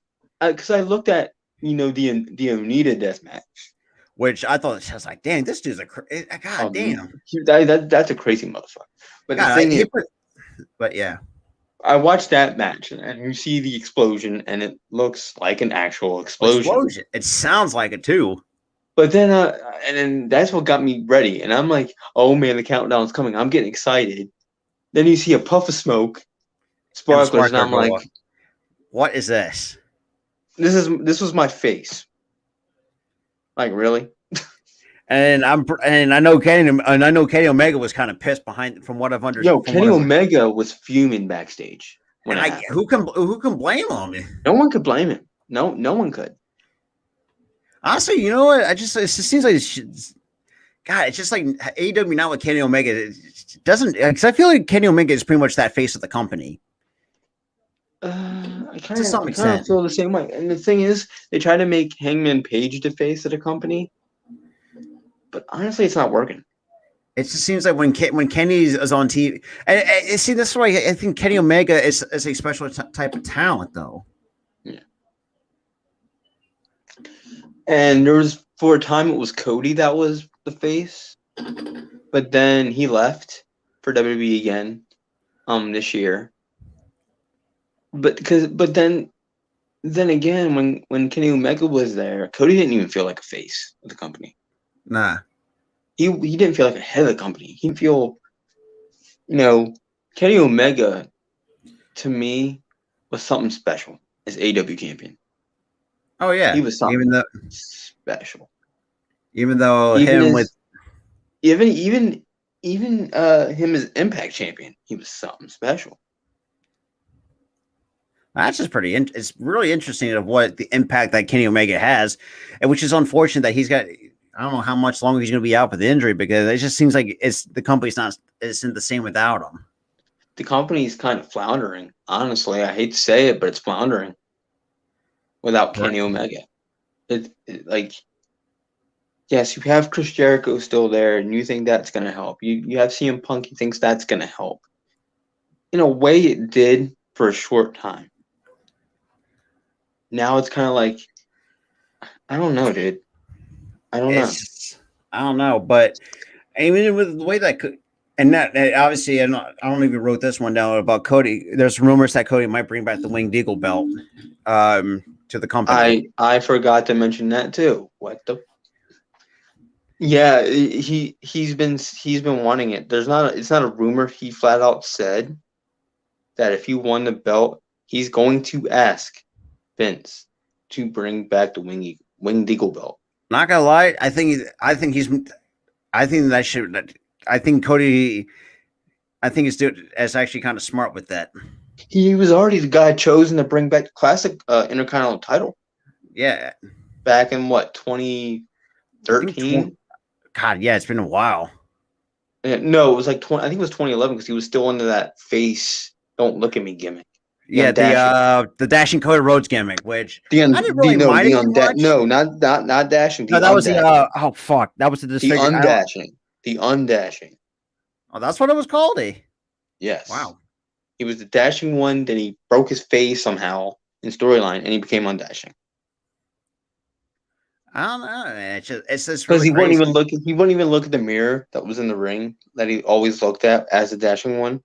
B: Onita death match,
A: which I thought, I was like, dang, this dude's damn.
B: That's a crazy motherfucker. But the thing is,
A: but yeah,
B: I watched that match and you see the explosion and it looks like an actual explosion.
A: It sounds like it too.
B: But then, and then that's what got me ready. And I'm like, oh man, the countdown's coming. I'm getting excited. Then you see a puff of smoke, sparklers, and I'm like,
A: what is this?
B: This was my face. Like, really?
A: And I know Kenny Omega was kind of pissed behind from what I've understood.
B: Yo, Kenny Omega was fuming backstage.
A: Who can blame him?
B: No one could blame him. No one could.
A: Honestly, you know what? It just seems like God, it's just like AEW now with Kenny Omega. It doesn't, because I feel like Kenny Omega is pretty much that face of the company.
B: I kind of feel the same way. And the thing is, they try to make Hangman Page the face of the company, but honestly, it's not working.
A: It just seems like when Kenny is on TV, and see, that's why I think Kenny Omega is a special type of talent, though.
B: Yeah. And there was, for a time, it was Cody that was the face, but then he left for WWE again, this year. But then again, when Kenny Omega was there, Cody didn't even feel like a face of the company.
A: Nah.
B: He didn't feel like a head of the company. He didn't feel, Kenny Omega, to me, was something special as AEW champion.
A: Oh yeah,
B: he was something special.
A: Even though him as Impact champion, he was something special. That's just it's really interesting of what the impact that Kenny Omega has, and which is unfortunate that he's got. I don't know how much longer he's going to be out with the injury, because it just seems like the company's isn't the same without him.
B: The company's kind of floundering. Honestly, I hate to say it, but it's floundering without Kenny Omega. Yes, you have Chris Jericho still there, and you think that's going to help. You have CM Punk, you think that's going to help. In a way, it did for a short time. Now it's kind of like, I don't know, dude. I don't know,
A: but I mean, with the way that could, and that obviously, I don't even wrote this one down about Cody. There's rumors that Cody might bring back the Winged Eagle belt to the company.
B: I forgot to mention that too. What the? Yeah, he's been wanting it. It's not a rumor. He flat out said that if he won the belt, he's going to ask Vince to bring back the Winged Eagle belt.
A: Not gonna lie, I think Cody, is actually kind of smart with that.
B: He was already the guy chosen to bring back the classic Intercontinental title.
A: Yeah.
B: Back in what, 2013?
A: God, yeah, it's been a while.
B: No, it was like I think it was 2011, because he was still under that face, don't look at me gimmick.
A: The Dashing Cody Rhodes gimmick, which
B: not dashing.
A: No, that was the oh fuck, that was the
B: undashing. The undashing.
A: Oh, that's what it was called.
B: Yes.
A: Wow.
B: He was the dashing one. Then he broke his face somehow in storyline, and he became undashing.
A: I don't know. It's just
B: because he wouldn't even look. He wouldn't even look at the mirror that was in the ring that he always looked at as the dashing one.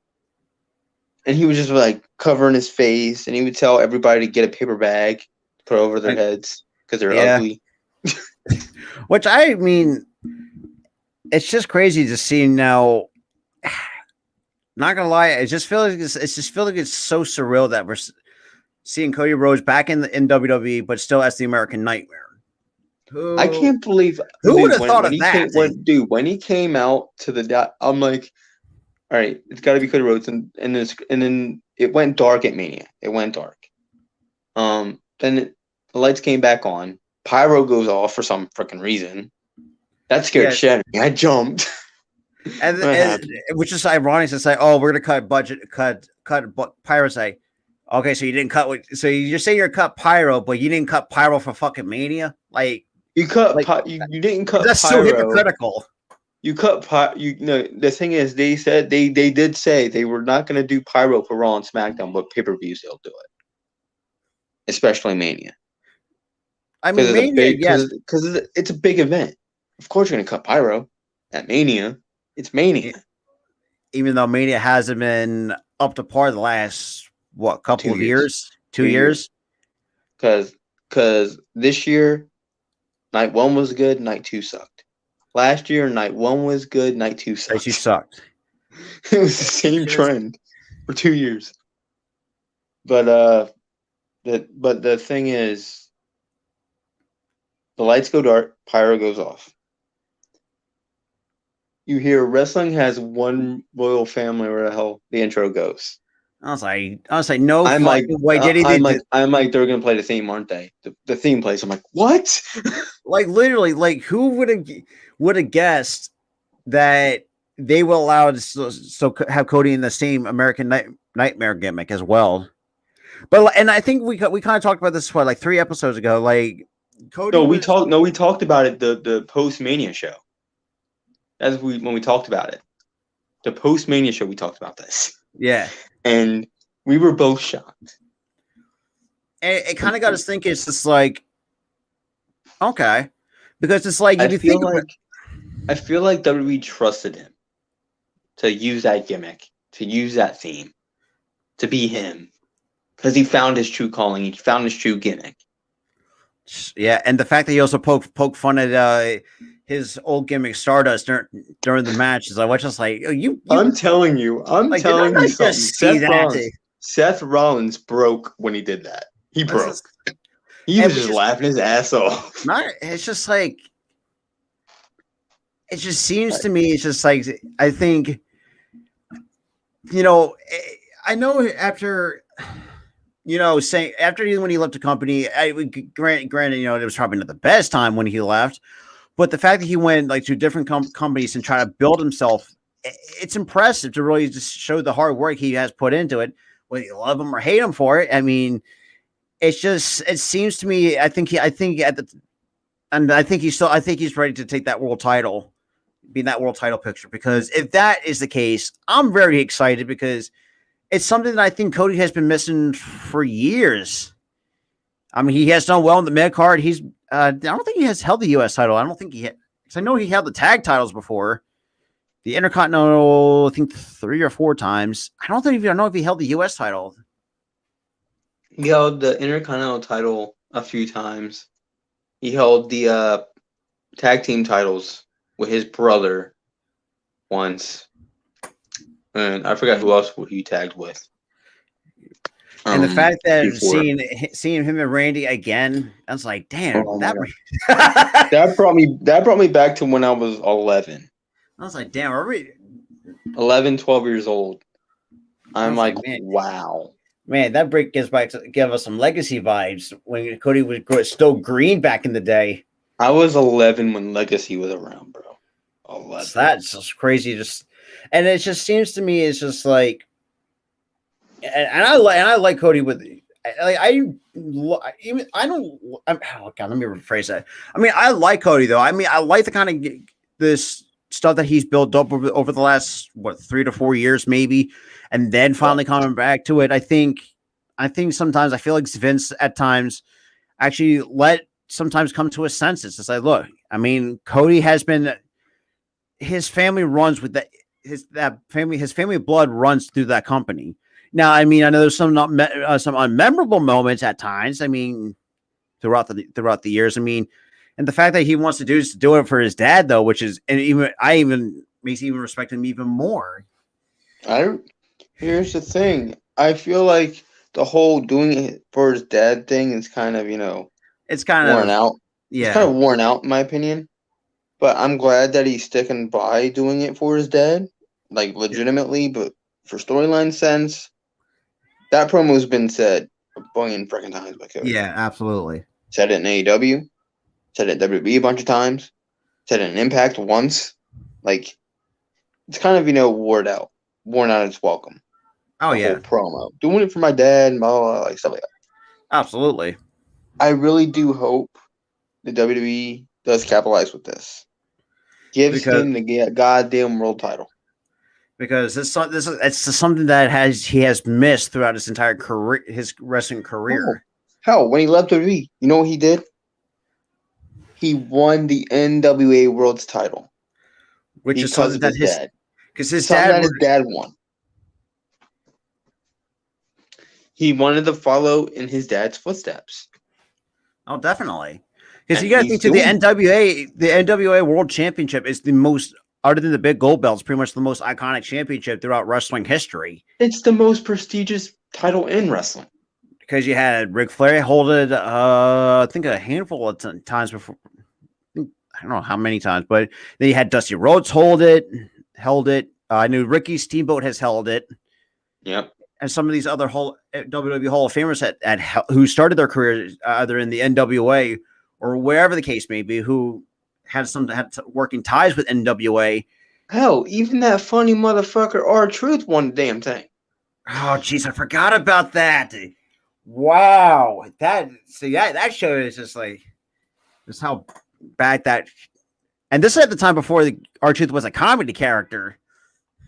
B: and he was just like covering his face, and he would tell everybody to get a paper bag to put over their heads because they're
A: Yeah.
B: ugly.
A: Which I mean, it's just crazy to see now. Not gonna lie, it just feels like it's just feel like it's so surreal that we're seeing Cody Rhodes back in WWE, but still as the American Nightmare.
B: I can't believe
A: Who would have thought
B: when
A: of
B: he
A: that?
B: when he came out to the I'm like, all right, it's got to be Cody Rhodes, and then it went dark at Mania. It went dark. Then the lights came back on. Pyro goes off for some freaking reason. That scared shit out of me. I jumped.
A: And which is ironic. It's like, oh, we're gonna cut budget, cut Pyro. Say, okay, so you didn't cut what? So you just say you're cut Pyro, but you didn't cut Pyro for fucking Mania. Like
B: you cut,
A: like,
B: you didn't cut.
A: That's
B: Pyro.
A: so hypocritical.
B: You cut Pyro. You know the thing is, they said they did say they were not gonna do Pyro for Raw and SmackDown, but pay-per-views they'll do it, especially Mania.
A: I mean, Mania, yes,
B: because it's a big event. Of course, you're gonna cut Pyro at Mania. It's Mania.
A: Even though Mania hasn't been up to par the last couple of years, 2 years.
B: Because this year, night 1 was good, night 2 sucked. Last year, night 1 was good, night 2 sucked.
A: Night 2 sucked.
B: It was the same trend for 2 years. But the thing is, the lights go dark, Pyro goes off. You hear wrestling has one royal family, where the hell the intro goes.
A: I was like, no fucking way did he?
B: I'm like, they're gonna play the theme, aren't they? The theme plays. I'm like, what?
A: Like literally, like who would have guessed that they will allow so have Cody in the same American Nightmare gimmick as well? But and I think we kind of talked about this like 3 episodes ago. Like Cody.
B: We talked about it the post Mania show. That's when we talked about it. The post Mania show, we talked about this.
A: Yeah.
B: And we were both shocked.
A: And it kind of got us thinking. It's just like, okay, because it's like
B: I feel like WWE trusted him to use that gimmick, to use that theme, to be him, because he found his true calling. He found his true gimmick.
A: Yeah, and the fact that he also poked fun at his old gimmick Stardust during the match is like, just like you.
B: I'm telling you something. Seth Rollins broke when he did that. He broke. He was just laughing his ass off.
A: It's just like, it just seems to me. It's just like, I think, I know after. Saying after when he left the company, granted, it was probably not the best time when he left, but the fact that he went like to different companies and try to build himself, it's impressive to really just show the hard work he has put into it. Whether you love him or hate him for it, I mean, it seems to me. I think he's ready to take that world title, be in that world title picture. Because if that is the case, I'm very excited because it's something that I think Cody has been missing for years. I mean, he has done well in the mid card. I don't think he has held the U.S. title. I don't think he had, because I know he held the tag titles before. The Intercontinental, I think 3 or 4 times. I don't know if he held the U.S. title.
B: He held the Intercontinental title a few times. He held the tag team titles with his brother once. And I forgot who else he tagged with.
A: And the fact that seeing him and Randy again, I was like, damn,
B: that brought me back to when I was 11.
A: I was like, damn, are we
B: 11, 12 years old? I'm like,
A: man,
B: wow.
A: Man, that break give us some legacy vibes when Cody was still green back in the day.
B: I was 11 when Legacy was around, bro. 11.
A: So that's just crazy. And it just seems to me it's just like, and I like Cody with, let me rephrase that. I mean, I like Cody though. I mean, I like the kind of this stuff that he's built up over the last 3 to 4 years, maybe, and then finally coming back to it. I think sometimes I feel like Vince at times actually sometimes come to his senses. It's like, look, I mean, Cody has been, his family runs with that. His family blood runs through that company. Now, I mean, I know there's some some unmemorable moments at times. I mean, throughout the years. I mean, and the fact that he wants to do is to do it for his dad, though, which is, and even makes me even respect him even more.
B: Here's the thing. I feel like the whole doing it for his dad thing is kind of,
A: It's kind
B: worn
A: of
B: out.
A: yeah,
B: It's kind of worn out, in my opinion. But I'm glad that he's sticking by doing it for his dad, like legitimately. But for storyline sense, that promo's been said a billion freaking times by Cody.
A: yeah, absolutely.
B: Said it in AEW, said it in WWE a bunch of times, said it in Impact once. Like, it's kind of, worn out its welcome.
A: Oh
B: The
A: yeah,
B: whole promo, doing it for my dad, and blah, blah, blah, like stuff like that.
A: absolutely.
B: I really do hope the WWE does capitalize with this. Gives him the goddamn world title.
A: Because it's something that he has missed throughout his entire career, his wrestling career.
B: Hell, when he left WWE, you know what he did? He won the NWA World's title,
A: Which is something that his
B: dad.
A: Because his dad
B: won. He wanted to follow in his dad's footsteps.
A: Oh, definitely. Because you got to think to the NWA World Championship is the most, other than the big gold belts, pretty much the most iconic championship throughout wrestling history.
B: It's the most prestigious title in wrestling.
A: Because you had Ric Flair hold it, I think a handful of times before. I don't know how many times, but then you had Dusty Rhodes held it. I knew Ricky Steamboat has held it.
B: Yep.
A: And some of these other WWE Hall of Famers who started their careers either in the NWA or wherever the case may be, who had working ties with NWA.
B: Hell, even that funny motherfucker R-Truth won the damn thing.
A: Oh, jeez, I forgot about that. Wow, that shows just like just how bad that. And this is at the time before the R-Truth was a comedy character.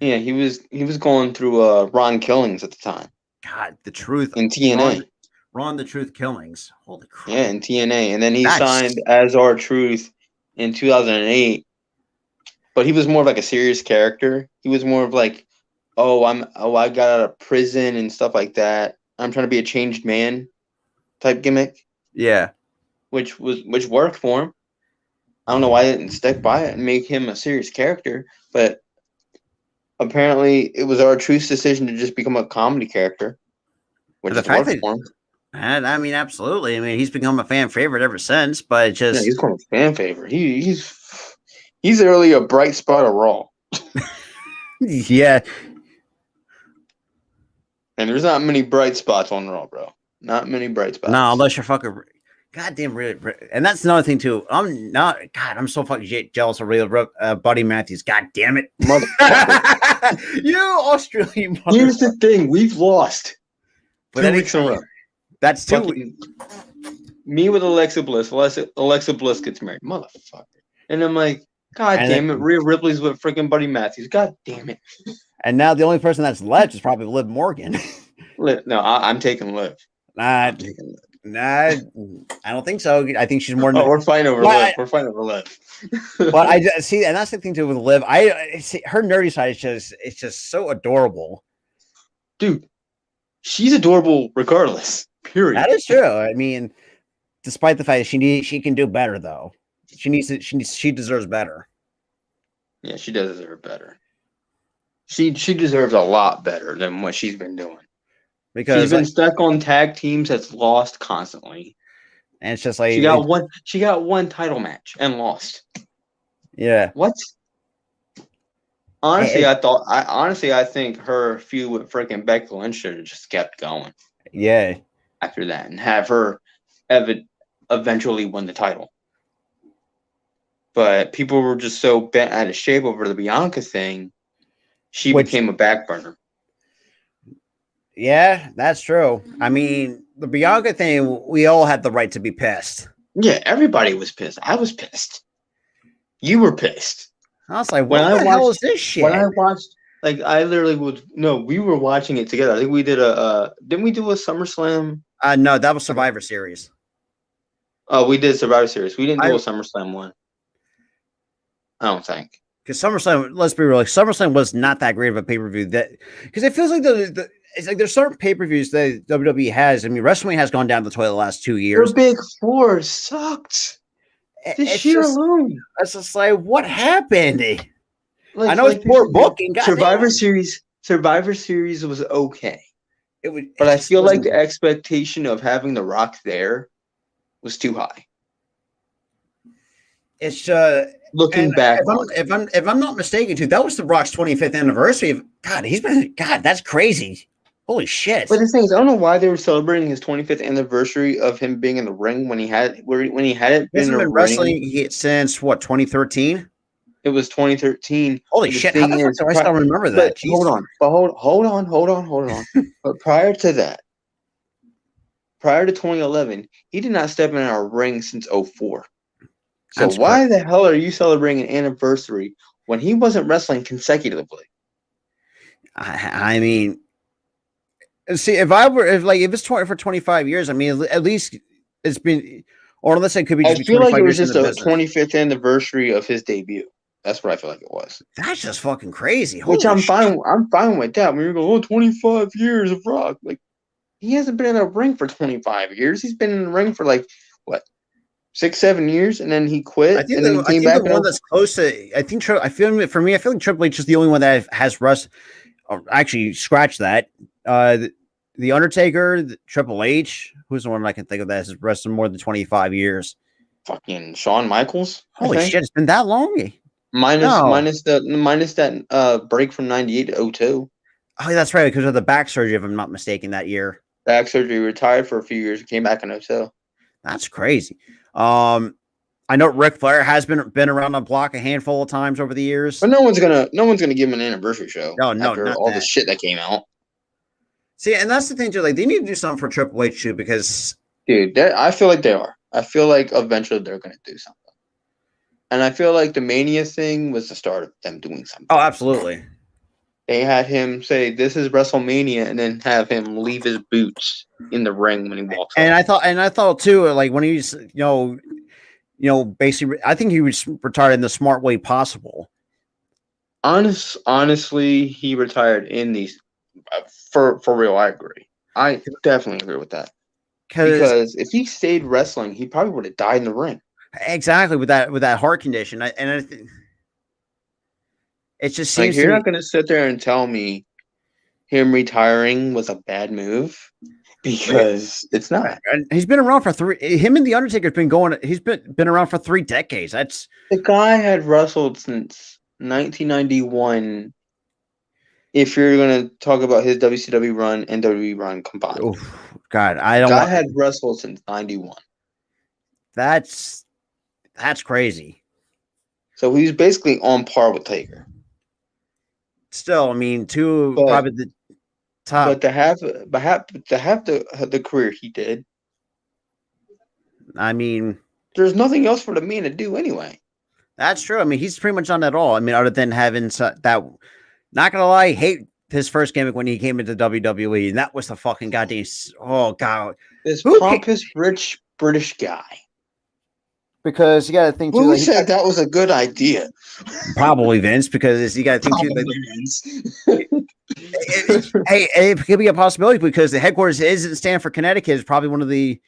B: Yeah, he was going through Ron Killings at the time.
A: God, the Truth
B: in TNA.
A: Ron the Truth Killings. Holy crap.
B: Yeah, in TNA, and then he signed as R-Truth in 2008. But he was more of like a serious character. He was more of like, I got out of prison and stuff like that. I'm trying to be a changed man type gimmick.
A: Yeah.
B: Which worked for him. I don't know why they didn't stick by it and make him a serious character, but apparently it was R-Truth's decision to just become a comedy character. Which is worked for him.
A: And I mean, absolutely. I mean, he's become a fan favorite ever since, but just
B: he's become a fan favorite. He's really a bright spot of Raw.
A: Yeah.
B: And there's not many bright spots on Raw, bro. Not many bright spots.
A: No, unless you're fucking goddamn really. And that's another thing too. I'm so fucking jealous of real Buddy Matthews. God damn it, motherfucker! You Australian.
B: Here's the thing: we've lost
A: 2 weeks in a row. That's 2 weeks.
B: Me with Alexa Bliss. Alexa Bliss gets married, motherfucker. And I'm like, God damn it, Rhea Ripley's with freaking Buddy Matthews. God damn it.
A: And now the only person that's left is probably Liv Morgan.
B: No, I'm taking Liv.
A: Nah, I don't think so. I think she's more.
B: We're fighting over Liv. We're fighting over Liv.
A: But I see, and that's the thing too with Liv. I see her nerdy side is just so adorable,
B: dude. She's adorable regardless. Period.
A: That is true. I mean, despite the fact that she can do better though. She deserves better.
B: Yeah, she does deserve better. She deserves a lot better than what she's been doing. Because she's been stuck on tag teams that's lost constantly.
A: And it's just like
B: she got one title match and lost.
A: Yeah.
B: What? Honestly, I think her feud with freaking Becky Lynch should have just kept going.
A: Yeah.
B: After that, and have her eventually win the title. But people were just so bent out of shape over the Bianca thing, she became a back burner.
A: Yeah, that's true. I mean, the Bianca thing, we all had the right to be pissed.
B: Yeah, everybody was pissed. I was pissed. You were pissed.
A: I was like, what the hell is this shit?
B: When I watched, I literally would. No, we were watching it together. I think we did didn't we do a SummerSlam?
A: No, that was Survivor Series.
B: Oh, we did Survivor Series. We didn't do a SummerSlam one. I don't think.
A: Because SummerSlam, let's be real, SummerSlam was not that great of a pay-per-view. Because it feels like it's like there's certain pay-per-views that WWE has. I mean, wrestling has gone down the toilet the last 2 years.
B: The Big Four sucked this
A: It's
B: year
A: just,
B: alone.
A: it's just like, what happened?
B: Like,
A: I know it's poor booking.
B: Survivor Series was okay, but I
A: It just
B: feel like
A: wasn't.
B: the expectation of having The Rock there was too high.
A: It's
B: Looking
A: and
B: back,
A: if I'm not mistaken, too, that was the Rock's 25th anniversary. God, that's crazy. Holy shit!
B: but the thing is, I don't know why they were celebrating his 25th anniversary of him being in the ring when he hadn't
A: He
B: been in
A: hasn't
B: a
A: been
B: ring.
A: wrestling since what, 2013?
B: It was 2013.
A: Holy
B: The
A: shit! How
B: thing
A: the fuck
B: is,
A: do I still remember
B: but
A: that?
B: hold
A: Jesus.
B: on, but hold on. But prior to that, prior to 2011, he did not step in our ring since 04. So
A: That's
B: why
A: correct.
B: the hell are you celebrating an anniversary when he wasn't wrestling consecutively?
A: I mean, see, if it's 20 for 25 years, I mean, at least it's been, or unless it could be
B: I
A: just be
B: feel like
A: 25
B: it was
A: years in
B: just
A: the
B: a
A: business.
B: 25th anniversary of his debut. That's what I feel like it was.
A: That's just fucking crazy.
B: Which
A: Holy
B: I'm
A: shit.
B: fine. I'm fine with that. When you go, 25 years of Rock, like he hasn't been in a ring for 25 years. He's been in the ring for like what 6, 7 years, and then he quit, and then he
A: I
B: came
A: think
B: back.
A: the one that's close to, I feel for me, I feel like Triple H is the only one that has Russ. Actually, scratch that. The Undertaker, Triple H, who's the one I can think of that has wrestled more than 25 years.
B: Fucking Shawn Michaels.
A: Holy shit, it's been that long.
B: Minus
A: No.
B: minus that break from 98 to 02.
A: Oh, that's right, because of the back surgery, if I'm not mistaken, that year.
B: Back surgery, retired for a few years, came back in 02.
A: That's crazy. I know Ric Flair has been around the block a handful of times over the years.
B: But no one's gonna give him an anniversary show
A: No,
B: after
A: not
B: all
A: that.
B: the shit that came out.
A: See, and that's the thing too. Like, they need to do something for Triple H too, because
B: Dude, I feel like they are. I feel like eventually they're gonna do something. And I feel like the Mania thing was the start of them doing something.
A: oh, absolutely.
B: They had him say, "This is WrestleMania," and then have him leave his boots in the ring when he walks
A: And
B: off.
A: I thought too, like when he's basically, I think he was retired in the smart way possible.
B: Honestly, he retired in these for real. I agree. I definitely agree with that. Because if he stayed wrestling, he probably would have died in the ring.
A: Exactly, with that heart condition, it just seems
B: like you're not going to sit there and tell me him retiring was a bad move, because it's not.
A: And he's been around for him and the Undertaker's been going. He's been around for 3 decades. That's
B: The guy had wrestled since 1991. If you're going to talk about his WCW run and WWE run combined,
A: God, I don't.
B: Guy had wrestled since 91.
A: That's crazy.
B: So he's basically on par with Taker.
A: Still, I mean, probably the top.
B: But to have the career he did,
A: I mean,
B: there's nothing else for the man to do anyway.
A: That's true. I mean, he's pretty much done that all. I mean, other than having that. Not gonna lie, hate his first gimmick when he came into WWE, and that was the fucking goddamn. Oh god,
B: this pompous, rich British guy.
A: Because you got to think too.
B: Who said that was a good idea?
A: Probably Vince, because you got to think too. Hey, it could be a possibility because the headquarters is in Stamford, Connecticut. Is probably one of the.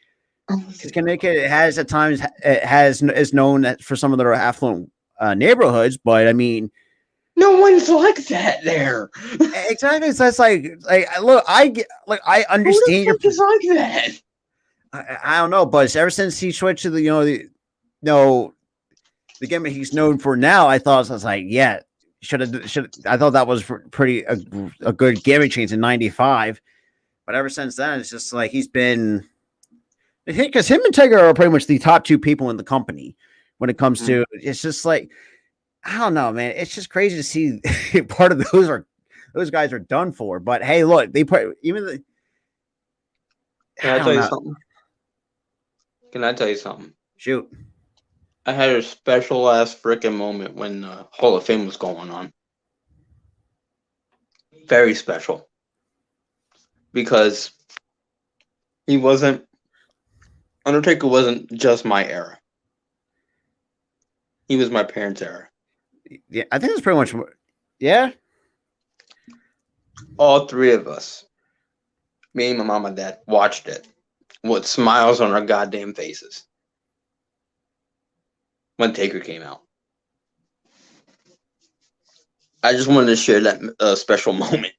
A: Connecticut has at times is known for some of their affluent neighborhoods, but I mean.
B: No one's like that there.
A: Exactly. So it's like look, I understand.
B: Who the fuck is like that?
A: I don't know, but ever since he switched to the gimmick he's known for now, I was like, yeah, should I thought that was pretty a good gimmick change in '95, but ever since then, it's just like he's been because him and Taker are pretty much the top 2 people in the company when it comes to. It's just like. I don't know, man. It's just crazy to see part of those guys are done for. But hey, look, they put even the.
B: Can I tell you something? Can I tell you something?
A: Shoot.
B: I had a special ass freaking moment when Hall of Fame was going on. Very special. Because Undertaker wasn't just my era. He was my parents' era.
A: Yeah, I think that's pretty much. Yeah.
B: All 3 of us Me and my mom and dad watched it with smiles on our goddamn faces when Taker came out. I just wanted to share that special moment.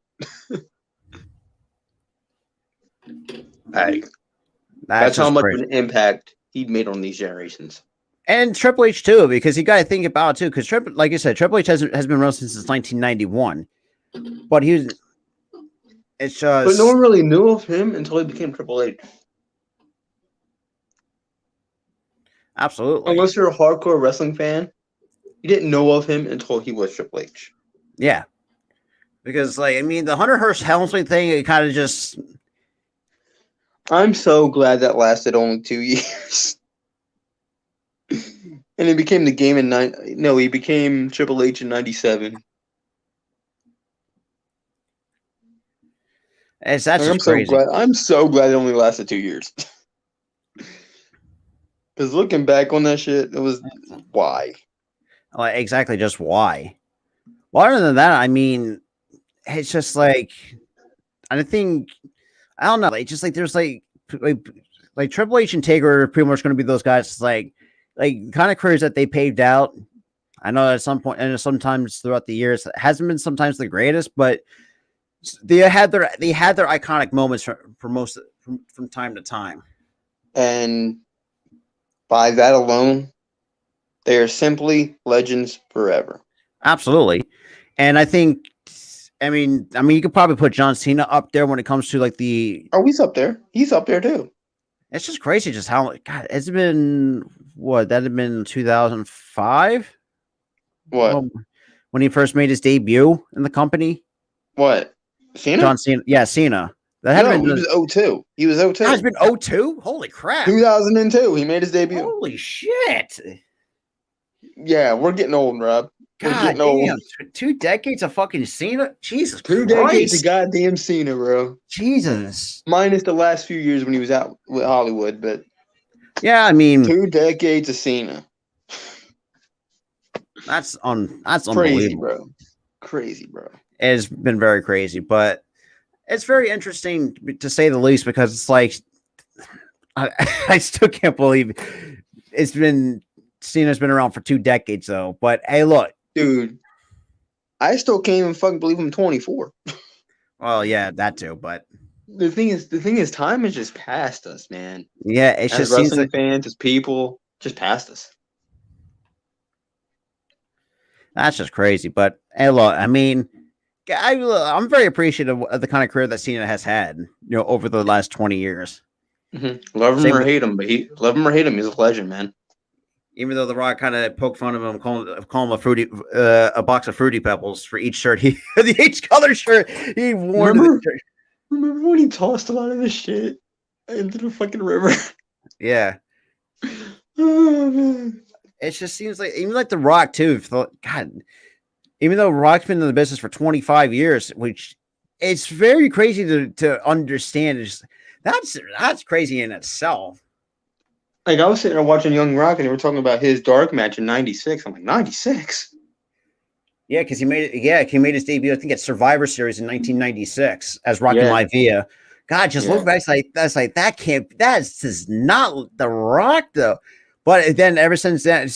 B: Like, that's how
A: just
B: much
A: crazy.
B: of an impact he made on these generations.
A: And Triple H too, because you got to think about it too, because like you said, Triple H has been wrestling since 1991, but it's just.
B: But no one really knew of him until he became Triple H.
A: Absolutely.
B: Unless you're a hardcore wrestling fan, you didn't know of him until he was Triple H.
A: Yeah. Because, like, I mean, the Hunter Hearst Helmsley thing, it kind of just.
B: I'm so glad that lasted only 2 years. And he became the game in he became Triple H in 97.
A: That's just crazy.
B: I'm so glad it only lasted 2 years. Because looking back on that shit, it was why.
A: Like, exactly, just why. Well, other than that, I mean, it's just like, I think, I don't know, it's just like there's like Triple H and Taker are pretty much going to be those guys, like kind of careers that they paved out. I know at some point, and sometimes throughout the years, it hasn't been sometimes the greatest, but they had their iconic moments from time to time.
B: And by that alone, they are simply legends forever.
A: Absolutely. And I think, I mean, you could probably put John Cena up there when it comes to like the.
B: Oh, he's up there. He's up there too.
A: It's just crazy, just how God. It's been what that had been 2005.
B: What?
A: When he first made his debut in the company.
B: What? Cena?
A: John Cena. Yeah, Cena.
B: That had been. He was 02. He was 02.
A: It's been 02. Holy crap!
B: 2002. He made his debut.
A: Holy shit!
B: Yeah, we're getting old, Rob.
A: God damn, 2 decades of fucking Cena. Jesus Christ.
B: 2 decades of goddamn Cena, bro.
A: Jesus.
B: Minus the last few years when he was out with Hollywood, but
A: yeah, I mean
B: 2 decades of Cena.
A: That's
B: crazy,
A: unbelievable.
B: Crazy, bro.
A: It's been very crazy, but it's very interesting to say the least because it's like I still can't believe Cena's been around for 2 decades though. But hey, look,
B: dude, I still can't even fucking believe I'm 24.
A: Well, yeah, that too. But
B: the thing is, time has just passed us, man.
A: Yeah, it's
B: as
A: just
B: wrestling
A: seems like
B: fans, as people, just passed us.
A: That's just crazy. But hey, look, I mean, I'm very appreciative of the kind of career that Cena has had, over the last 20 years.
B: Mm-hmm. Love him or hate him, but he's a legend, man.
A: Even though The Rock kind of poked fun of him, calling him a box of Fruity Pebbles for each shirt each color shirt he wore.
B: Remember when he tossed a lot of this shit into the fucking river?
A: Yeah.
B: Oh, man.
A: It just seems like even like The Rock too. God, even though Rock's been in the business for 25 years, which it's very crazy to understand. That's crazy in itself.
B: Like I was sitting there watching Young Rock, and they were talking about his dark match in '96. I'm like, '96.
A: Yeah, because he made it. Yeah, he made his debut. I think at Survivor Series in 1996 as Rocky Maivia. God, just look back. That's just not The Rock though. But then ever since then,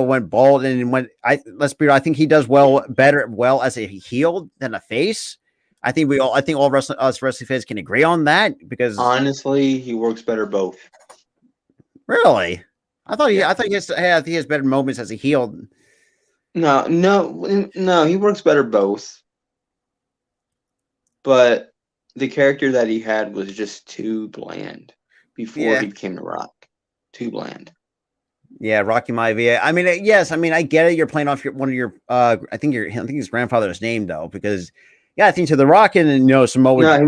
A: went bald and let's be real, I think he does well as a heel than a face. I think all us wrestling fans can agree on that because
B: honestly, he works better both.
A: Really, I thought he has better moments as a heel.
B: No, he works better both. But the character that he had was just too bland before he became The Rock. Too bland.
A: Yeah, Rocky Maivia. I mean, yes. I mean, I get it. You're playing off one of your. I think his grandfather's name though, because I think to The Rock and Samoa.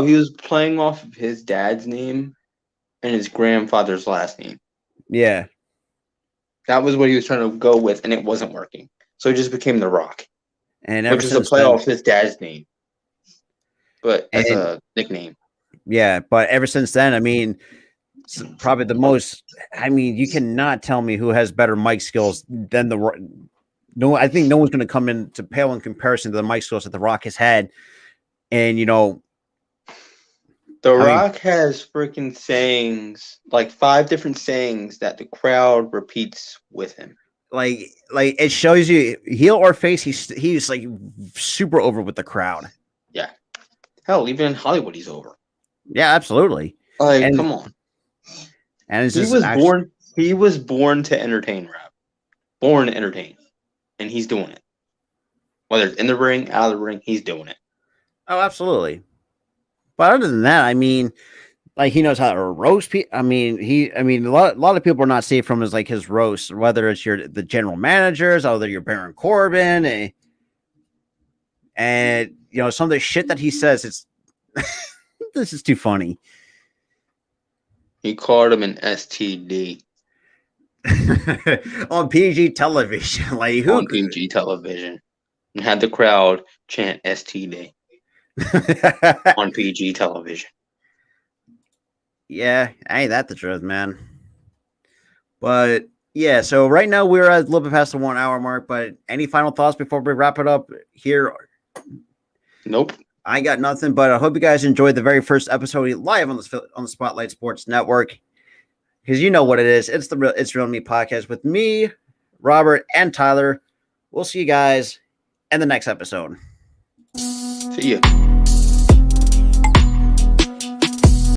B: He was playing off of his dad's name and his grandfather's last name.
A: Yeah,
B: that was what he was trying to go with, and it wasn't working. So he just became The Rock,
A: and
B: which is a play off his dad's name, but as a nickname.
A: Yeah, but ever since then, I mean. Probably the most. I mean, you cannot tell me who has better mic skills than The Rock. No, I think no one's going to come in to pale in comparison to the mic skills that The Rock has had. And
B: The The
A: I mean-
B: Rock has freaking sayings, like 5 different sayings that the crowd repeats with him.
A: Like it shows you heel or face. He's like super over with the crowd.
B: Hell, even in Hollywood, he's over.
A: Yeah, absolutely.
B: Like,
A: And-
B: come on.
A: And it's
B: He
A: just
B: was
A: actually-
B: born. He was born to entertain, Rob. Born to entertain, and he's doing it. Whether it's in the ring, out of the ring, he's doing it.
A: Oh, absolutely. But other than that, I mean, like he knows how to roast people. I mean, a lot of people are not safe from his roast, whether it's the general managers, whether you're Baron Corbin, and you know, some of the shit that he says, it's this is too funny.
B: He called him an STD
A: On PG television, like who?
B: on PG television, and had the crowd chant STD on PG television.
A: Yeah, ain't that the truth, man? But yeah, so right now we're at a little bit past the 1 hour mark. But any final thoughts before we wrap it up here?
B: Nope.
A: I got nothing, but I hope you guys enjoyed the very first episode live on the Spotlight Sports Network, because you know what it is. It's Real Me podcast with me, Robert, and Tyler. We'll see you guys in the next episode.
B: See ya.